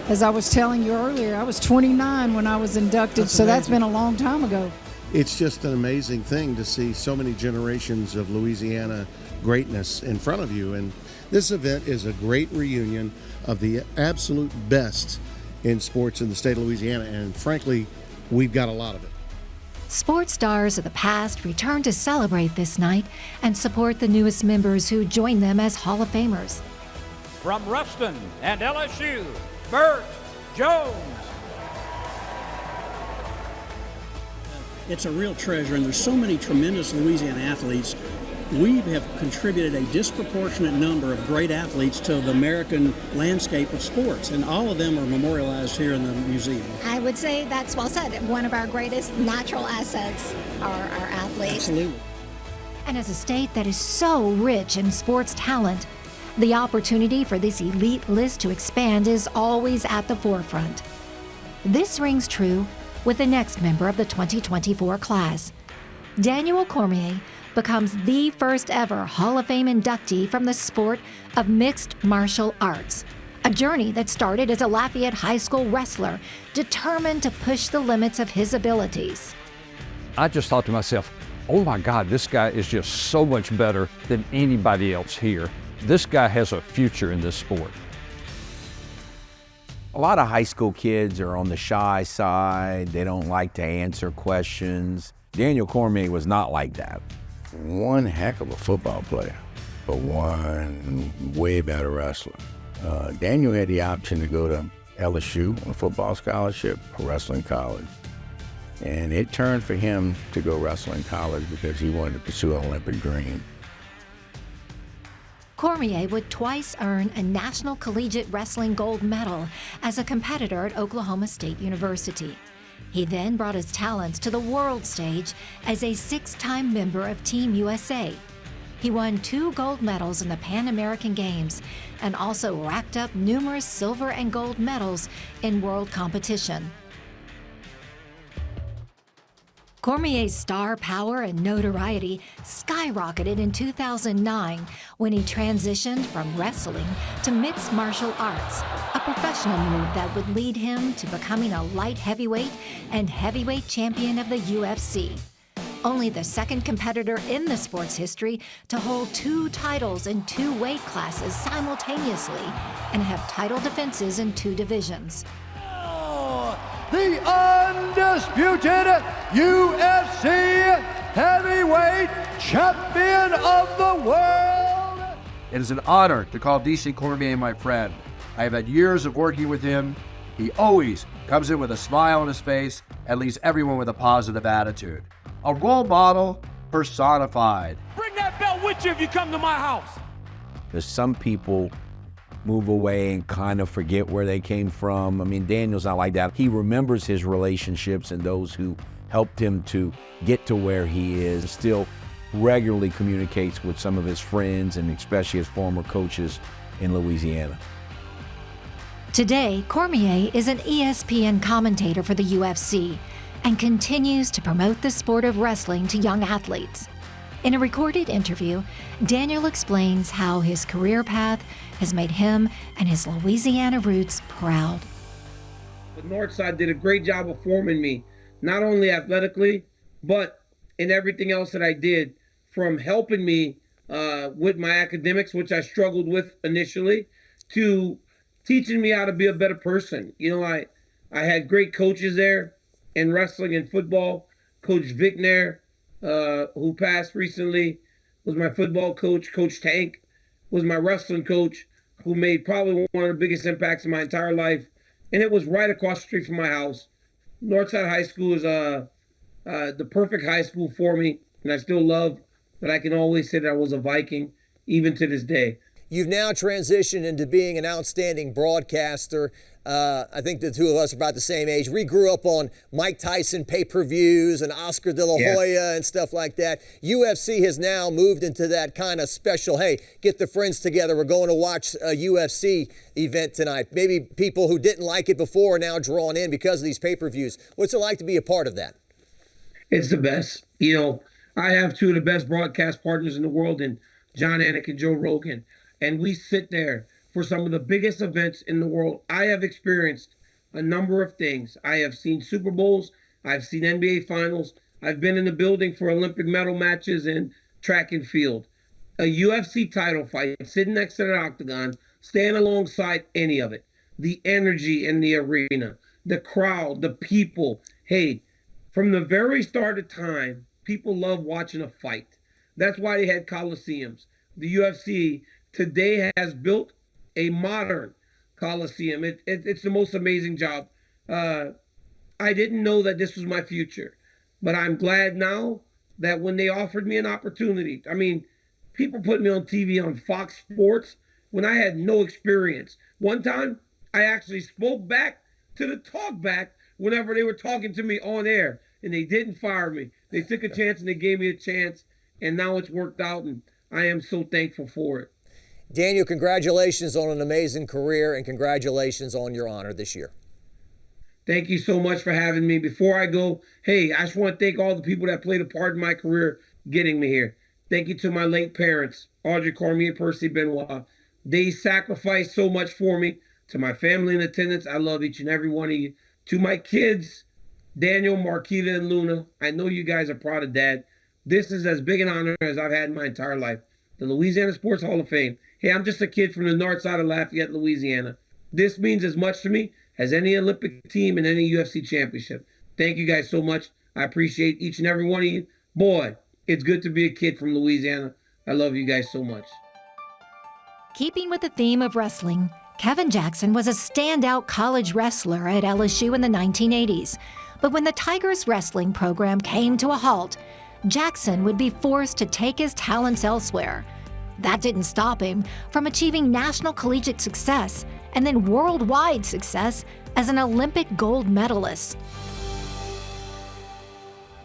as I was telling you earlier, I was 29 when I was inducted, so that's been a long time ago. It's just an amazing thing to see so many generations of Louisiana greatness in front of you. And this event is a great reunion of the absolute best in sports in the state of Louisiana, and frankly, we've got a lot of it. Sports stars of the past return to celebrate this night and support the newest members who join them as Hall of Famers. From Ruston and LSU, Bert Jones. It's a real treasure, and there's so many tremendous Louisiana athletes. We have contributed a disproportionate number of great athletes to the American landscape of sports, and all of them are memorialized here in the museum. I would say that's well said. One of our greatest natural assets are our athletes. Absolutely. And as a state that is so rich in sports talent, The opportunity for this elite list to expand is always at the forefront. This rings true with the next member of the 2024 class. Daniel Cormier becomes the first ever Hall of Fame inductee from the sport of mixed martial arts, a journey that started as a Lafayette High School wrestler, determined to push the limits of his abilities. I just thought to myself, oh my God, this guy is just so much better than anybody else here. This guy has a future in this sport. A lot of high school kids are on the shy side. They don't like to answer questions. Daniel Cormier was not like that. One heck of a football player, but one way better wrestler. Daniel had the option to go to LSU on a football scholarship or wrestling college. And it turned for him to go wrestling college because he wanted to pursue an Olympic dream. Cormier would twice earn a National Collegiate Wrestling gold medal as a competitor at Oklahoma State University. He then brought his talents to the world stage as a 6-time member of Team USA. He won 2 gold medals in the Pan American Games and also racked up numerous silver and gold medals in world competition. Cormier's star power and notoriety skyrocketed in 2009 when he transitioned from wrestling to mixed martial arts, a professional move that would lead him to becoming a light heavyweight and heavyweight champion of the UFC. Only the second competitor in the sport's history to hold 2 titles in 2 weight classes simultaneously and have title defenses in 2 divisions. The undisputed UFC heavyweight champion of the world. It is an honor to call DC Cormier my friend. I have had years of working with him. He always comes in with a smile on his face and leaves everyone with a positive attitude. A role model personified. Bring that belt with you if you come to my house. There's some people move away and kind of forget where they came from. I mean, Daniel's not like that. He remembers his relationships and those who helped him to get to where he is. Still regularly communicates with some of his friends and especially his former coaches in Louisiana. Today, Cormier is an ESPN commentator for the UFC and continues to promote the sport of wrestling to young athletes. In a recorded interview, Daniel explains how his career path has made him and his Louisiana roots proud. The Northside did a great job of forming me, not only athletically, but in everything else that I did, from helping me with my academics, which I struggled with initially, to teaching me how to be a better person. You know, I had great coaches there in wrestling and football. Coach Vic Nair, who passed recently, was my football coach. Coach Tank was my wrestling coach, who made probably one of the biggest impacts in my entire life. And it was right across the street from my house. Northside High School is the perfect high school for me, and I still love that I can always say that I was a Viking, even to this day. You've now transitioned into being an outstanding broadcaster. I think the two of us are about the same age. We grew up on Mike Tyson pay-per-views and Oscar de la Hoya and stuff like that. UFC has now moved into that kind of special, hey, get the friends together. We're going to watch a UFC event tonight. Maybe people who didn't like it before are now drawn in because of these pay-per-views. What's it like to be a part of that? It's the best. You know, I have 2 of the best broadcast partners in the world, in John Anik and Joe Rogan. And we sit there for some of the biggest events in the world. I have experienced a number of things. I have seen Super Bowls. I've seen NBA Finals. I've been in the building for Olympic medal matches and track and field. A UFC title fight, sitting next to the octagon, staying alongside any of it. The energy in the arena, the crowd, the people. Hey, from the very start of time, people love watching a fight. That's why they had coliseums. The UFC today has built a modern coliseum. It's the most amazing job. I didn't know that this was my future, but I'm glad now that when they offered me an opportunity, I mean, people put me on TV on Fox Sports when I had no experience. One time, I actually spoke back to the talkback whenever they were talking to me on air, and they didn't fire me. They took a chance and they gave me a chance, and now it's worked out, and I am so thankful for it. Daniel, congratulations on an amazing career and congratulations on your honor this year. Thank you so much for having me. Before I go, hey, I just want to thank all the people that played a part in my career getting me here. Thank you to my late parents, Audrey Cormier, Percy Benoit. They sacrificed so much for me. To my family in attendance, I love each and every one of you. To my kids, Daniel, Marquita, and Luna, I know you guys are proud of Dad. This is as big an honor as I've had in my entire life. The Louisiana Sports Hall of Fame. Hey, I'm just a kid from the north side of Lafayette, Louisiana. This means as much to me as any Olympic team and any UFC championship. Thank you guys so much. I appreciate each and every one of you. Boy, it's good to be a kid from Louisiana. I love you guys so much. Keeping with the theme of wrestling, Kevin Jackson was a standout college wrestler at LSU in the 1980s. But when the Tigers wrestling program came to a halt, Jackson would be forced to take his talents elsewhere. That didn't stop him from achieving national collegiate success and then worldwide success as an Olympic gold medalist.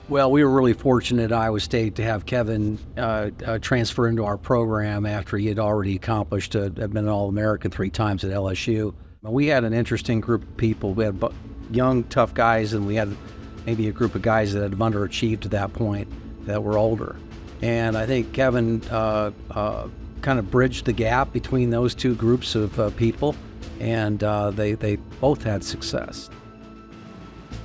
Well, we were really fortunate at Iowa State to have Kevin transfer into our program after he had already accomplished to have been an All-American 3 times at LSU. We had an interesting group of people. We had young, tough guys, and we had maybe a group of guys that had underachieved to that point that were older. And I think Kevin kind of bridged the gap between those two groups of people, and they both had success.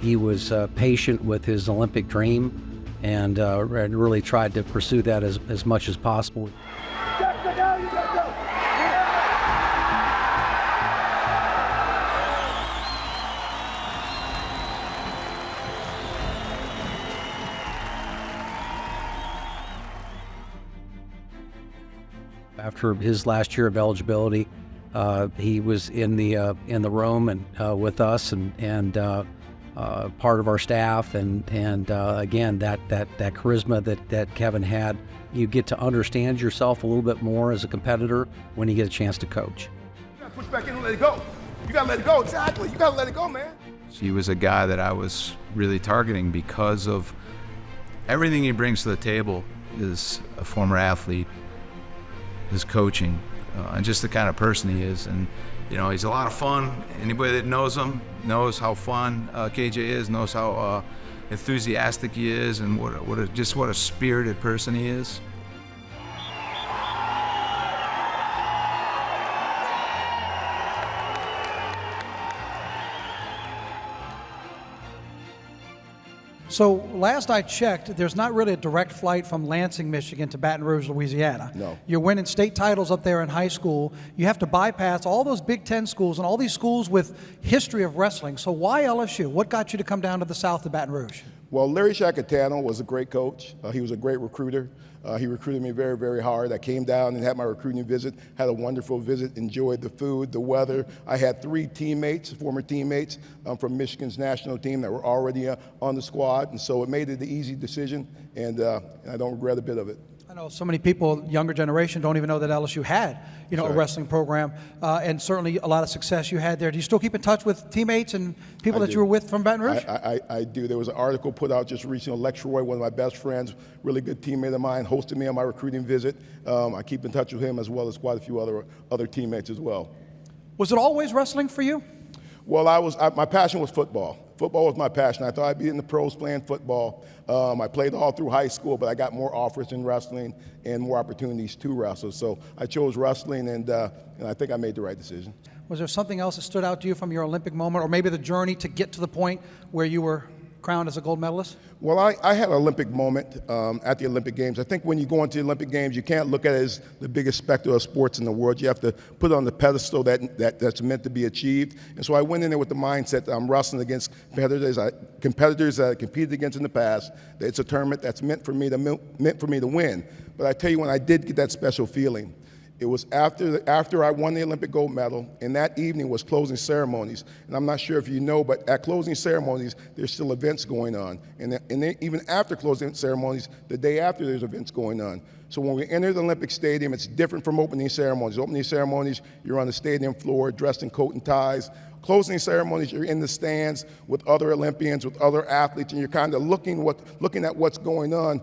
He was patient with his Olympic dream and really tried to pursue that as much as possible. After his last year of eligibility, he was in the room and with us and part of our staff, and again that charisma that Kevin had. You get to understand yourself a little bit more as a competitor when you get a chance to coach. You gotta push back in and let it go. You gotta let it go. Exactly. You gotta let it go, man. He was a guy that I was really targeting because of everything he brings to the table. Is a former athlete, his coaching, and just the kind of person he is. And you know, he's a lot of fun. Anybody that knows him knows how fun KJ is, knows how enthusiastic he is, and what a spirited person he is. So last I checked, there's not really a direct flight from Lansing, Michigan to Baton Rouge, Louisiana. No. You're winning state titles up there in high school. You have to bypass all those Big Ten schools and all these schools with history of wrestling. So why LSU? What got you to come down to the south to Baton Rouge? Well, Larry Shacatano was a great coach. He was a great recruiter. He recruited me very, very hard. I came down and had my recruiting visit, had a wonderful visit, enjoyed the food, the weather. I had 3 teammates, former teammates from Michigan's national team that were already on the squad, and so it made it an easy decision, and I don't regret a bit of it. I know so many people, younger generation, don't even know that LSU had, a wrestling program, and certainly a lot of success you had there. Do you still keep in touch with teammates and people that you were with from Baton Rouge? I do. There was an article put out just recently. Lex Roy, one of my best friends, really good teammate of mine, hosted me on my recruiting visit. I keep in touch with him as well as quite a few other teammates as well. Was it always wrestling for you? Well, my passion was football. Football was my passion. I thought I'd be in the pros playing football. I played all through high school, but I got more offers in wrestling and more opportunities to wrestle. So I chose wrestling, and I think I made the right decision. Was there something else that stood out to you from your Olympic moment, or maybe the journey to get to the point where you were crowned as a gold medalist? Well, I had an Olympic moment at the Olympic Games. I think when you go into the Olympic Games, you can't look at it as the biggest spectacle of sports in the world. You have to put it on the pedestal that's meant to be achieved. And so I went in there with the mindset that I'm wrestling against competitors that I competed against in the past. That it's a tournament that's meant for me to win. But I tell you, when I did get that special feeling, it was after I won the Olympic gold medal, and that evening was closing ceremonies. And I'm not sure if you know, but at closing ceremonies, there's still events going on. And then even after closing ceremonies, the day after, there's events going on. So when we enter the Olympic Stadium, it's different from opening ceremonies. Opening ceremonies, you're on the stadium floor dressed in coat and ties. Closing ceremonies, you're in the stands with other Olympians, with other athletes, and you're kind of looking at what's going on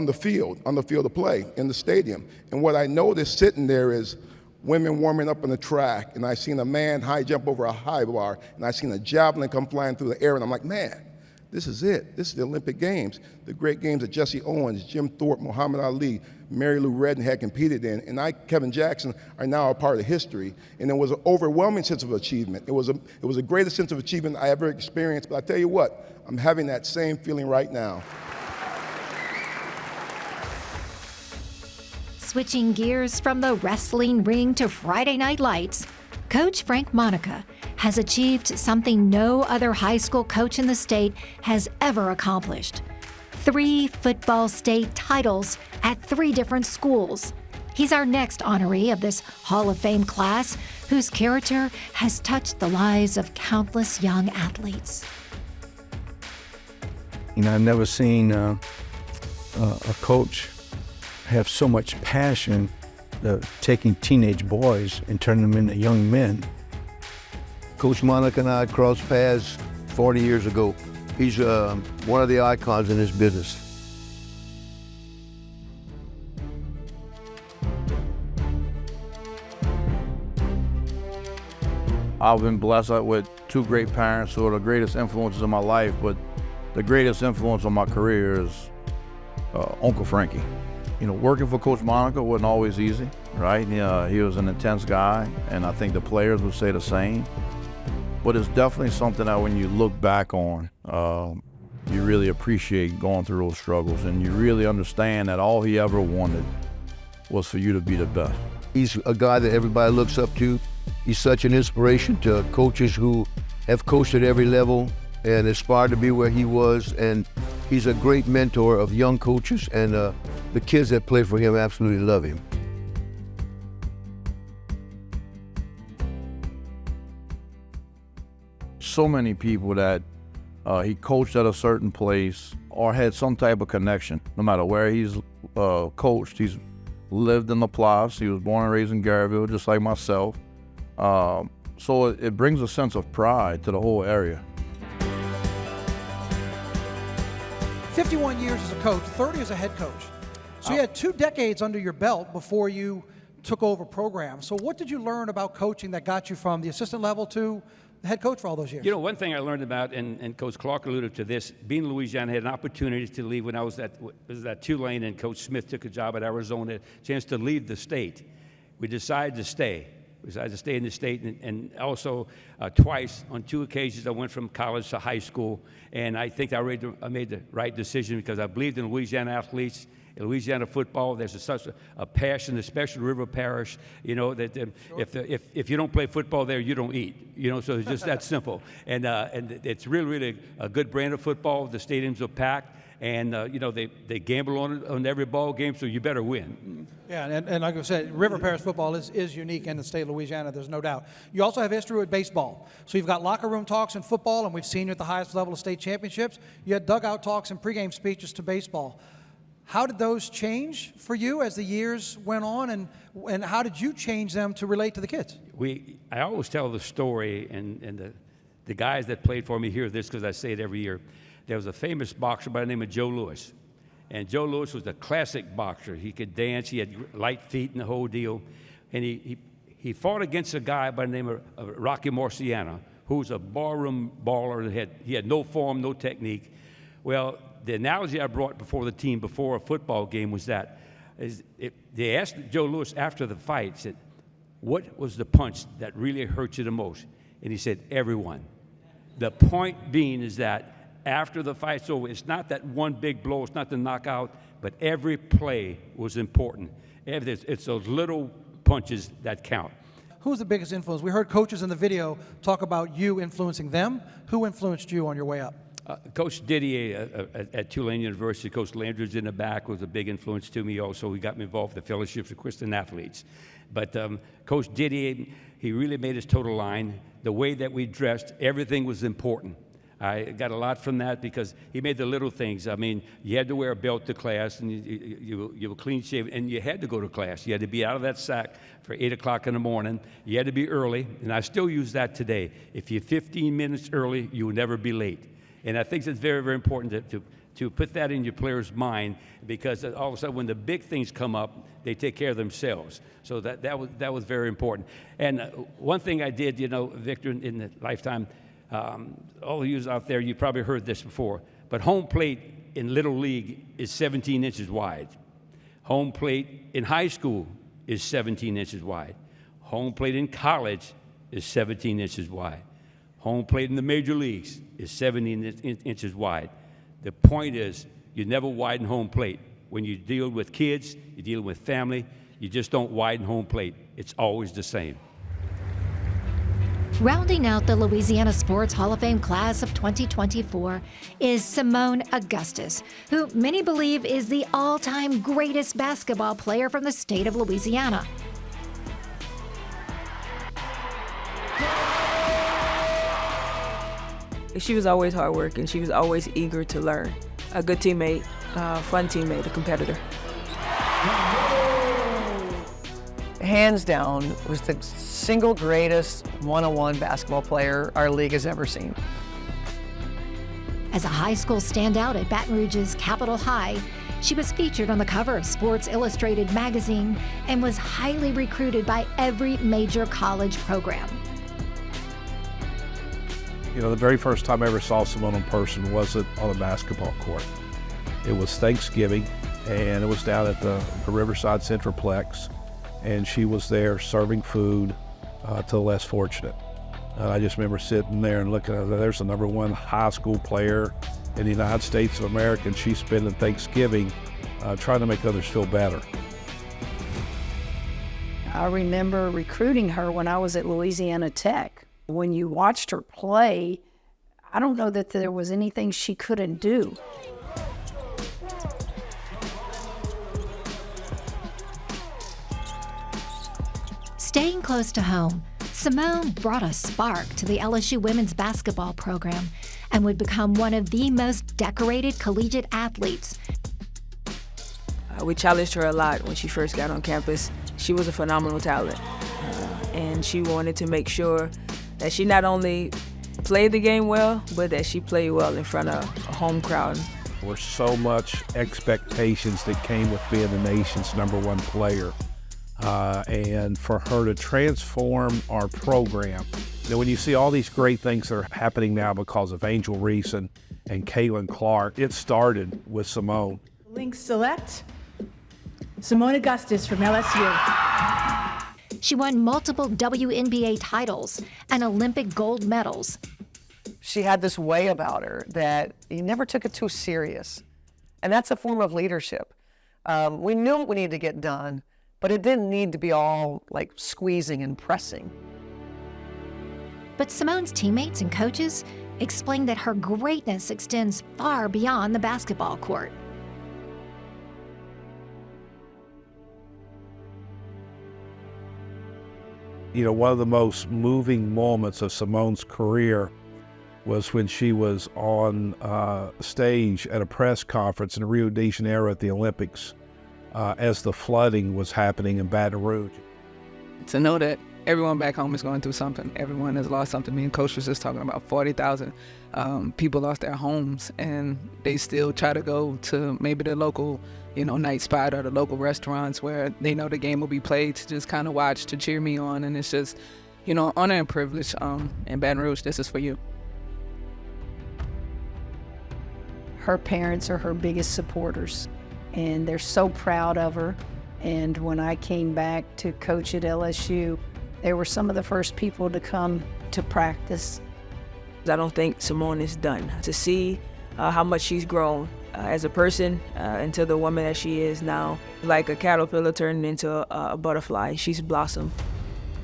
the field of play in the stadium. And what I noticed sitting there is women warming up on the track, and I seen a man high jump over a high bar, and I seen a javelin come flying through the air, and I'm like, man, this is it. This is the Olympic Games, the great games that Jesse Owens, Jim Thorpe, Muhammad Ali, Mary Lou Retton had competed in, and Kevin Jackson, are now a part of history. And it was an overwhelming sense of achievement. It was a greatest sense of achievement I ever experienced, but I tell you what, I'm having that same feeling right now. Switching gears from the wrestling ring to Friday Night Lights, Coach Frank Monica has achieved something no other high school coach in the state has ever accomplished. 3 football state titles at 3 different schools. He's our next honoree of this Hall of Fame class, whose character has touched the lives of countless young athletes. You know, I've never seen a coach have so much passion taking teenage boys and turning them into young men. Coach Monica and I crossed paths 40 years ago. He's one of the icons in this business. I've been blessed with 2 great parents who are the greatest influences in my life, but the greatest influence on my career is Uncle Frankie. You know, working for Coach Monica wasn't always easy, right? He was an intense guy, and I think the players would say the same. But it's definitely something that when you look back on, you really appreciate going through those struggles, and you really understand that all he ever wanted was for you to be the best. He's a guy that everybody looks up to. He's such an inspiration to coaches who have coached at every level and aspired to be where he was, and he's a great mentor of young coaches, and the kids that play for him absolutely love him. So many people that he coached at a certain place or had some type of connection. No matter where he's coached, he's lived in LaPlace. He was born and raised in Garyville, just like myself. So it brings a sense of pride to the whole area. 51 years as a coach, 30 as a head coach. So you had 2 decades under your belt before you took over programs. So what did you learn about coaching that got you from the assistant level to the head coach for all those years? You know, one thing I learned about, and Coach Clark alluded to this, being in Louisiana, I had an opportunity to leave when I was at Tulane, and Coach Smith took a job at Arizona, a chance to leave the state. We decided to stay. We decided to stay in the state, and also twice, on 2 occasions, I went from college to high school, and I think I made the right decision because I believed in Louisiana athletes. In Louisiana football, there's such a passion, especially River Parish, you know, that if you don't play football there, you don't eat, you know, so it's just that simple. And it's really a good brand of football. The stadiums are packed, and, you know, they gamble on every ball game, so you better win. Yeah, and like I said, River Parish football is unique in the state of Louisiana, there's no doubt. You also have history with baseball. So you've got locker room talks in football, and we've seen you at the highest level of state championships. You had dugout talks and pregame speeches to baseball. How did those change for you as the years went on, and how did you change them to relate to the kids? I always tell the story, and the guys that played for me hear this because I say it every year. There was a famous boxer by the name of Joe Louis, and Joe Louis was a classic boxer. He could dance, he had light feet and the whole deal, and he fought against a guy by the name of Rocky Marciano, who was a barroom baller. He had no form, no technique. Well, the analogy I brought before the team before a football game was that they asked Joe Louis after the fight, said, what was the punch that really hurt you the most? And he said, everyone. The point being is that after the fight's over, it's not that one big blow, it's not the knockout, but every play was important. It's those little punches that count. Who's the biggest influence? We heard coaches in the video talk about you influencing them. Who influenced you on your way up? Coach Didier at Tulane University, Coach Landridge in the back was a big influence to me also. He got me involved with the fellowships of Christian athletes. But Coach Didier, he really made his total line. The way that we dressed, everything was important. I got a lot from that because he made the little things. I mean, you had to wear a belt to class, and you were clean shaven, and you had to go to class. You had to be out of that sack for 8 o'clock in the morning. You had to be early, and I still use that today. If you're 15 minutes early, you will never be late. And I think it's very, very important to put that in your player's mind, because all of a sudden when the big things come up, they take care of themselves. So that was very important. And one thing I did, Victor, in the lifetime, all of you out there, you probably heard this before, but home plate in Little League is 17 inches wide. Home plate in high school is 17 inches wide. Home plate in college is 17 inches wide. Home plate in the major leagues is 17 inches wide. The point is, you never widen home plate. When you deal with kids, you deal with family, you just don't widen home plate. It's always the same. Rounding out the Louisiana Sports Hall of Fame class of 2024 is Seimone Augustus, who many believe is the all-time greatest basketball player from the state of Louisiana. She was always hardworking. She was always eager to learn. A good teammate, fun teammate, a competitor. Hands down, was the single greatest one-on-one basketball player our league has ever seen. As a high school standout at Baton Rouge's Capitol High, she was featured on the cover of Sports Illustrated magazine and was highly recruited by every major college program. The very first time I ever saw Seimone in person wasn't on a basketball court. It was Thanksgiving, and it was down at the Riverside Centralplex, and she was there serving food to the less fortunate. I just remember sitting there and looking at there's the #1 high school player in the United States of America, and she's spending Thanksgiving trying to make others feel better. I remember recruiting her when I was at Louisiana Tech. When you watched her play, I don't know that there was anything she couldn't do. Staying close to home, Seimone brought a spark to the LSU women's basketball program and would become one of the most decorated collegiate athletes. We challenged her a lot when she first got on campus. She was a phenomenal talent, and she wanted to make sure that she not only played the game well, but that she played well in front of a home crowd. There were so much expectations that came with being the nation's #1 player. And for her to transform our program. When you see all these great things that are happening now because of Angel Reese and Caitlin Clark, it started with Seimone. Link select, Seimone Augustus from LSU. She won multiple WNBA titles and Olympic gold medals. She had this way about her that you never took it too serious. And that's a form of leadership. We knew what we needed to get done, but it didn't need to be all like squeezing and pressing. But Seimone's teammates and coaches explained that her greatness extends far beyond the basketball court. One of the most moving moments of Seimone's career was when she was on stage at a press conference in Rio de Janeiro at the Olympics as the flooding was happening in Baton Rouge. To know that everyone back home is going through something. Everyone has lost something. Me and Coach was just talking about 40,000 people lost their homes, and they still try to go to maybe the local, night spot or the local restaurants where they know the game will be played to just kind of watch, to cheer me on. And it's just, honor and privilege. In Baton Rouge, this is for you. Her parents are her biggest supporters, and they're so proud of her. And when I came back to coach at LSU, they were some of the first people to come to practice. I don't think Seimone is done. To see how much she's grown as a person into the woman that she is now, like a caterpillar turned into a butterfly. She's blossomed.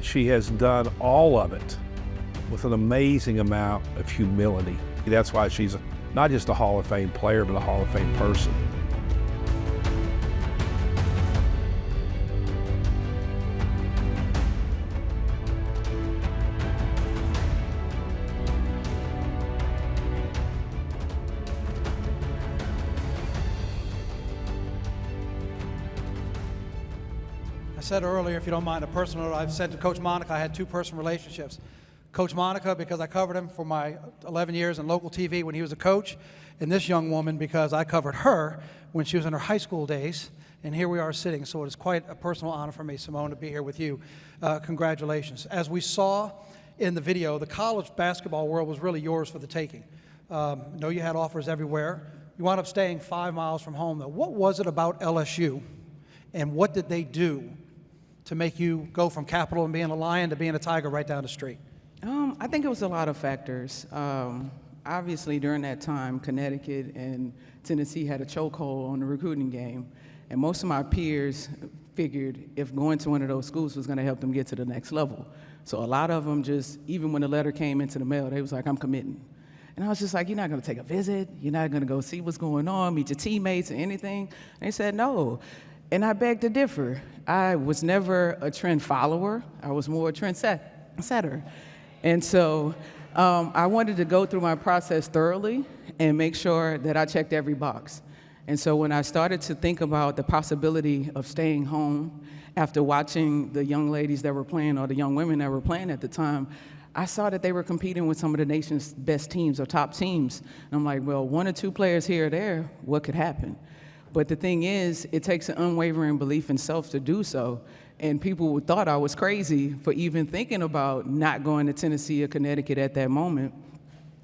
She has done all of it with an amazing amount of humility. That's why she's not just a Hall of Fame player, but a Hall of Fame person. I said earlier, if you don't mind, a personal note. I've said to Coach Monica, I had two personal relationships. Coach Monica, because I covered him for my 11 years in local TV when he was a coach, and this young woman because I covered her when she was in her high school days, and here we are sitting. So it is quite a personal honor for me, Seimone, to be here with you. Congratulations. As we saw in the video, the college basketball world was really yours for the taking. I know you had offers everywhere. You wound up staying 5 miles from home, though. What was it about LSU, and what did they do to make you go from Capital and being a Lion to being a Tiger right down the street? I think it was a lot of factors. Obviously, during that time, Connecticut and Tennessee had a chokehold on the recruiting game, and most of my peers figured if going to one of those schools was going to help them get to the next level. So a lot of them just, even when the letter came into the mail, they was like, I'm committing. And I was just like, you're not going to take a visit? You're not going to go see what's going on, meet your teammates or anything? And they said, no. And I beg to differ. I was never a trend follower. I was more a trend setter. And so I wanted to go through my process thoroughly and make sure that I checked every box. And so when I started to think about the possibility of staying home after watching the young ladies that were playing, or the young women that were playing at the time, I saw that they were competing with some of the nation's best teams or top teams. And I'm like, well, 1 or 2 players here or there, what could happen? But the thing is, it takes an unwavering belief in self to do so. And people thought I was crazy for even thinking about not going to Tennessee or Connecticut at that moment.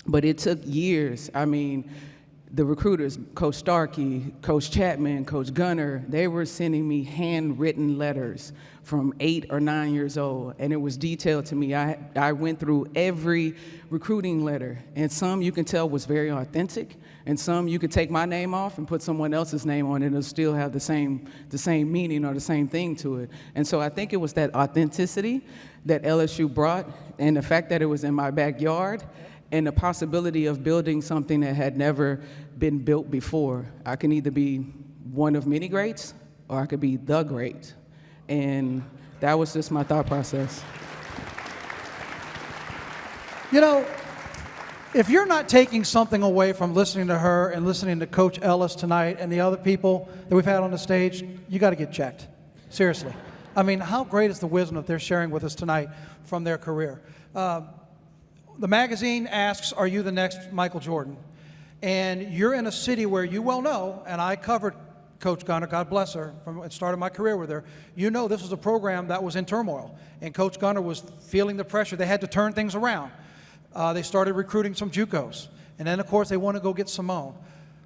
But it took years. I mean, the recruiters, Coach Starkey, Coach Chapman, Coach Gunner, they were sending me handwritten letters from 8 or 9 years old, and it was detailed to me. I went through every recruiting letter, and some you can tell was very authentic, and some you could take my name off and put someone else's name on it, and it'll still have the same meaning or the same thing to it. And so I think it was that authenticity that LSU brought, and the fact that it was in my backyard, and the possibility of building something that had never been built before. I can either be one of many greats, or I could be the great. And that was just my thought process. You know, if you're not taking something away from listening to her and listening to Coach Ellis tonight and the other people that we've had on the stage, you got to get checked. Seriously. I mean, how great is the wisdom that they're sharing with us tonight from their career? The magazine asks, are you the next Michael Jordan? And you're in a city where you well know, and I covered Coach Gunner, God bless her, from started my career with her. You know this was a program that was in turmoil, and Coach Gunner was feeling the pressure. They had to turn things around. They started recruiting some JUCOs, and then, of course, they want to go get Seimone.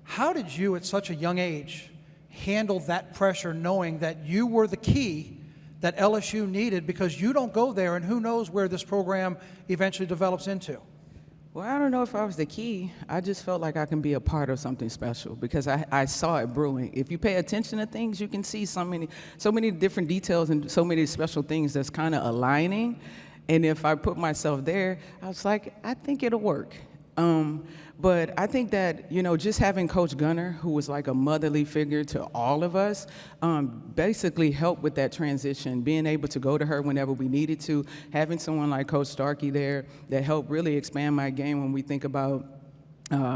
How did you, at such a young age, handle that pressure knowing that you were the key that LSU needed, because you don't go there and who knows where this program eventually develops into? Well, I don't know if I was the key. I just felt like I can be a part of something special because I saw it brewing. If you pay attention to things, you can see so many different details and so many special things that's kind of aligning. And if I put myself there, I was like, I think it'll work. But I think that, you know, just having Coach Gunner, who was like a motherly figure to all of us, basically helped with that transition, being able to go to her whenever we needed to, having someone like Coach Starkey there that helped really expand my game when we think about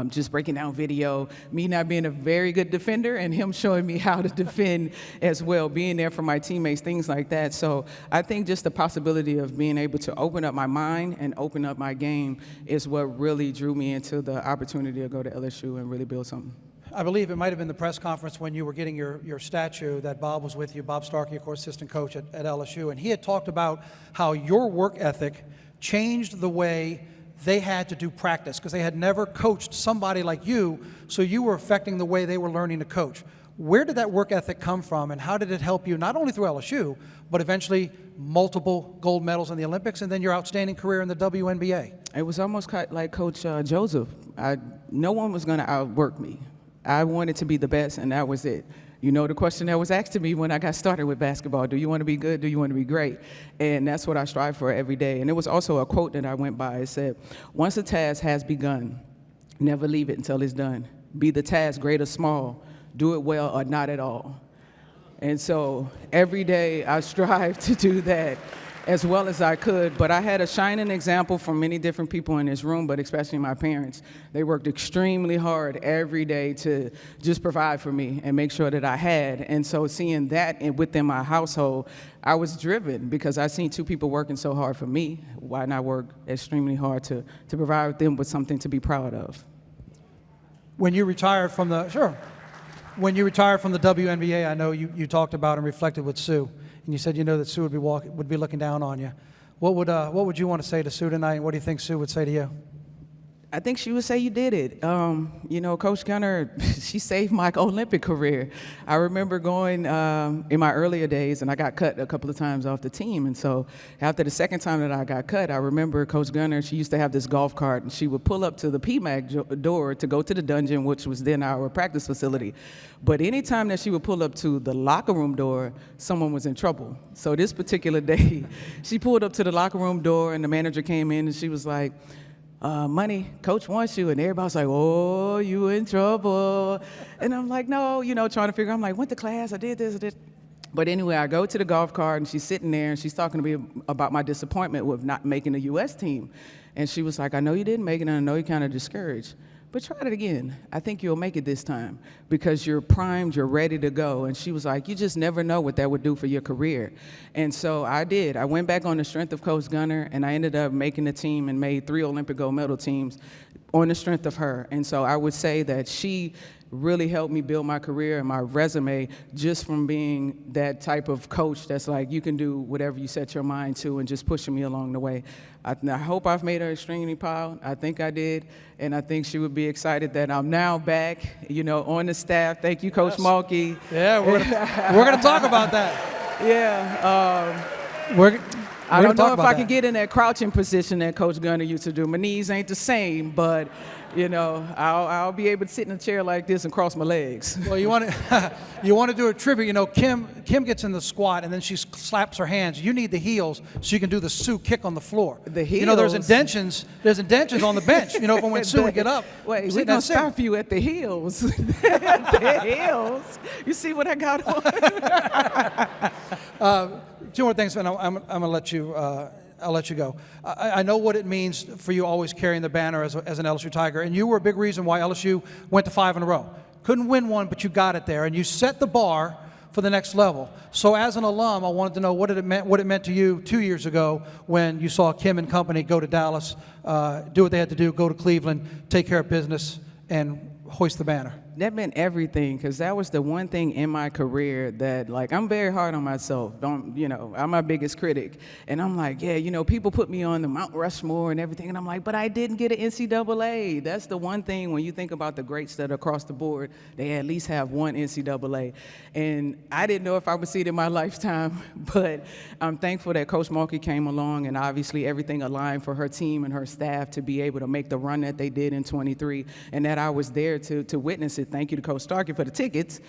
just breaking down video, me not being a very good defender and him showing me how to defend as well, being there for my teammates, things like that. So I think just the possibility of being able to open up my mind and open up my game is what really drew me into the opportunity to go to LSU and really build something. I believe it might have been the press conference when you were getting your statue that Bob was with you, Bob Starkey, of course, assistant coach at LSU, and he had talked about how your work ethic changed the way they had to do practice because they had never coached somebody like you, so you were affecting the way they were learning to coach. Where did that work ethic come from, and how did it help you, not only through LSU, but eventually multiple gold medals in the Olympics and then your outstanding career in the WNBA? It was almost like Coach Joseph. No one was going to outwork me. I wanted to be the best, and that was it. You know, the question that was asked to me when I got started with basketball, do you want to be good? Do you want to be great? And that's what I strive for every day. And it was also a quote that I went by. It said, once a task has begun, never leave it until it's done. Be the task great or small, do it well or not at all. And so every day I strive to do that. as well as I could, but I had a shining example from many different people in this room, but especially my parents. They worked extremely hard every day to just provide for me and make sure that I had. And so seeing that within my household, I was driven because I seen two people working so hard for me. Why not work extremely hard to provide them with something to be proud of? When you retired from the when you retired from the WNBA, I know you talked about and reflected with Sue, and you said you know that Sue would be looking down on you. What would you want to say to Sue tonight, and what do you think Sue would say to you? I think she would say you did it. You know, Coach Gunner, she saved my Olympic career. I remember going in my earlier days, and I got cut a couple of times off the team. And so after the second time that I got cut, I remember Coach Gunner, she used to have this golf cart, and she would pull up to the PMAC door to go to the dungeon, which was then our practice facility. But anytime that she would pull up to the locker room door, someone was in trouble. So this particular day, she pulled up to the locker room door, and the manager came in, and she was like, Money, Coach wants you. And everybody's like, oh, you in trouble. And I'm like, no, you know, trying to figure, I'm like, went to class, I did this, I did. But anyway, I go to the golf cart, and she's sitting there, and she's talking to me about my disappointment with not making the U.S. team. And she was like, I know you didn't make it, and I know you're kind of discouraged. But try it again. I think you'll make it this time because you're primed, you're ready to go. And she was like, you just never know what that would do for your career. And so I did. I went back on the strength of Coach Gunner, and I ended up making the team and made 3 Olympic gold medal teams on the strength of her. And so I would say that she really helped me build my career and my resume just from being that type of coach that's like, you can do whatever you set your mind to, and just pushing me along the way. I hope I've made her extremely proud. I think I did. And I think she would be excited that I'm now back, you know, on the staff. Thank you, Coach Mulkey. Yeah, we're going to talk about that. Yeah. I don't know if I could get in that crouching position that Coach Gunner used to do. My knees ain't the same, but, you know, I'll be able to sit in a chair like this and cross my legs. Well, you want to do a tribute. You know, Kim gets in the squat, and then she slaps her hands. You need the heels so you can do the Sue kick on the floor. The heels? You know, there's indentions on the bench, you know, from when Sue would get up. Wait, we're going to stop you at the heels. At the heels? You see what I got on? 2 more things, and I'm going to let you. I'll let you go. I know what it means for you always carrying the banner as an LSU Tiger, and you were a big reason why LSU went to 5 in a row. Couldn't win one, but you got it there, and you set the bar for the next level. So as an alum, I wanted to know what it meant to you 2 years ago when you saw Kim and company go to Dallas, do what they had to do, go to Cleveland, take care of business, and hoist the banner. That meant everything, because that was the one thing in my career that, like, I'm very hard on myself. I'm my biggest critic. And I'm like, yeah, you know, people put me on the Mount Rushmore and everything, and I'm like, but I didn't get an NCAA. That's the one thing when you think about the greats that are across the board, they at least have one NCAA. And I didn't know if I would see it in my lifetime, but I'm thankful that Coach Mulkey came along, and obviously everything aligned for her team and her staff to be able to make the run that they did in 23, and that I was there to witness it. Thank you to Coach Starkey for the tickets.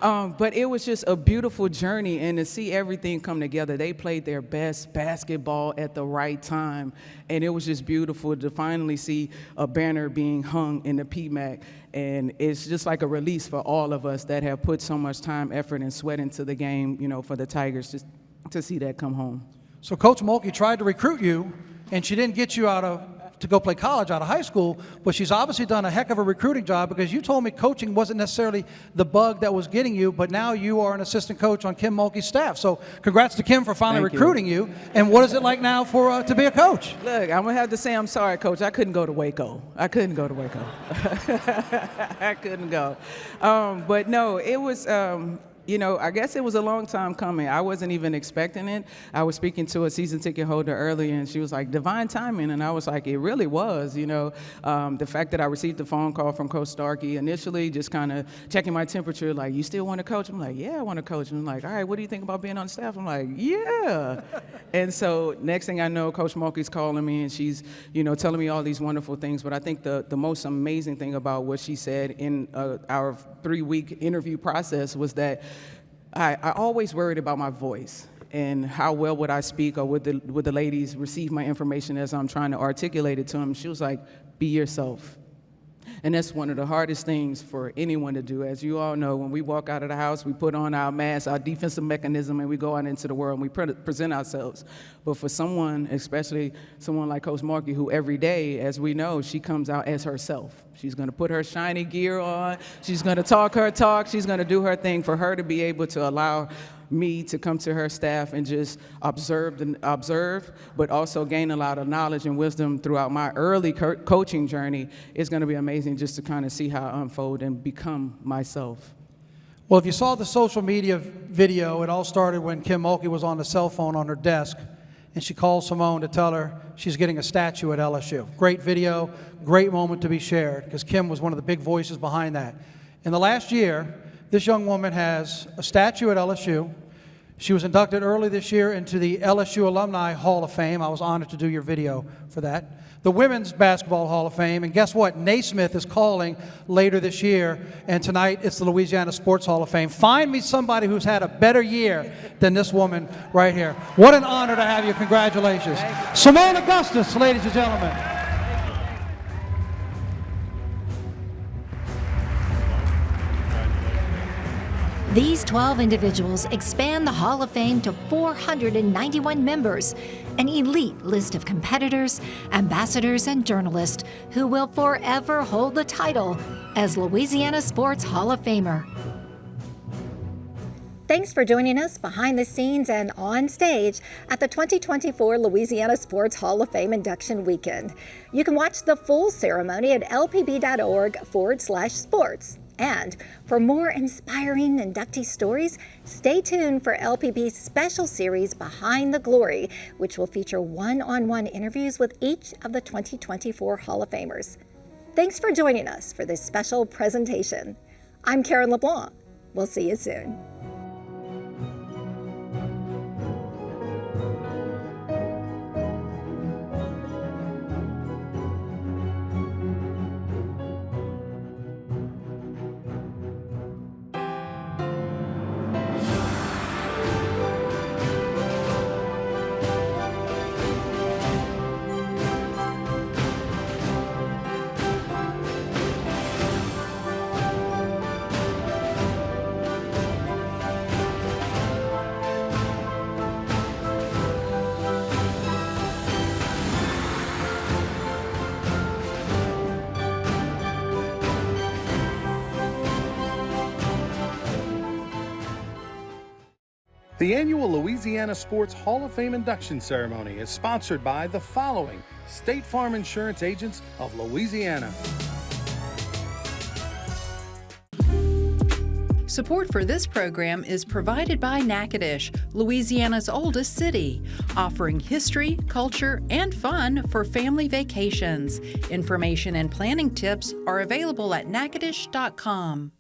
But it was just a beautiful journey, and to see everything come together. They played their best basketball at the right time, and it was just beautiful to finally see a banner being hung in the PMAC. And it's just like a release for all of us that have put so much time, effort, and sweat into the game, you know, for the Tigers, just to see that come home. So Coach Mulkey tried to recruit you, and she didn't get you to go play college out of high school, but she's obviously done a heck of a recruiting job, because you told me coaching wasn't necessarily the bug that was getting you, but now you are an assistant coach on Kim Mulkey's staff. So congrats to Kim for finally recruiting you. And what is it like now to be a coach? Look, I'm going to have to say I'm sorry, Coach. I couldn't go to Waco. I couldn't go. But no, it was... you know, I guess it was a long time coming. I wasn't even expecting it. I was speaking to a season ticket holder earlier, and she was like, divine timing. And I was like, it really was, you know. The fact that I received the phone call from Coach Starkey initially, just kind of checking my temperature, like, you still want to coach? I'm like, yeah, I want to coach. And I'm like, all right, what do you think about being on the staff? I'm like, yeah. And so next thing I know, Coach Mulkey's calling me, and she's, you know, telling me all these wonderful things. But I think the most amazing thing about what she said in our 3-week interview process was that I always worried about my voice and how well would I speak, or would the ladies receive my information as I'm trying to articulate it to them. She was like, be yourself. And that's one of the hardest things for anyone to do. As you all know, when we walk out of the house, we put on our mask, our defensive mechanism, and we go out into the world and we present ourselves. But for someone, especially someone like Coach Markey, who every day, as we know, she comes out as herself. She's going to put her shiny gear on. She's going to talk her talk. She's going to do her thing. For her to be able to allow me to come to her staff and just observe, but also gain a lot of knowledge and wisdom throughout my early coaching journey, is going to be amazing just to kind of see how I unfold and become myself. Well, if you saw the social media video, it all started when Kim Mulkey was on the cell phone on her desk, and she called Seimone to tell her she's getting a statue at LSU. Great video, great moment to be shared, because Kim was one of the big voices behind that. In the last year, this young woman has a statue at LSU. She was inducted early this year into the LSU Alumni Hall of Fame. I was honored to do your video for that. The Women's Basketball Hall of Fame. And guess what? Naismith is calling later this year. And tonight it's the Louisiana Sports Hall of Fame. Find me somebody who's had a better year than this woman right here. What an honor to have you. Congratulations. Seimone Augustus, ladies and gentlemen. These 12 individuals expand the Hall of Fame to 491 members, an elite list of competitors, ambassadors, and journalists who will forever hold the title as Louisiana Sports Hall of Famer. Thanks for joining us behind the scenes and on stage at the 2024 Louisiana Sports Hall of Fame Induction Weekend. You can watch the full ceremony at lpb.org/sports. And for more inspiring inductee stories, stay tuned for LPB's special series, Behind the Glory, which will feature one-on-one interviews with each of the 2024 Hall of Famers. Thanks for joining us for this special presentation. I'm Karen LeBlanc. We'll see you soon. The annual Louisiana Sports Hall of Fame induction ceremony is sponsored by the following State Farm Insurance Agents of Louisiana. Support for this program is provided by Natchitoches, Louisiana's oldest city, offering history, culture, and fun for family vacations. Information and planning tips are available at natchitoches.com.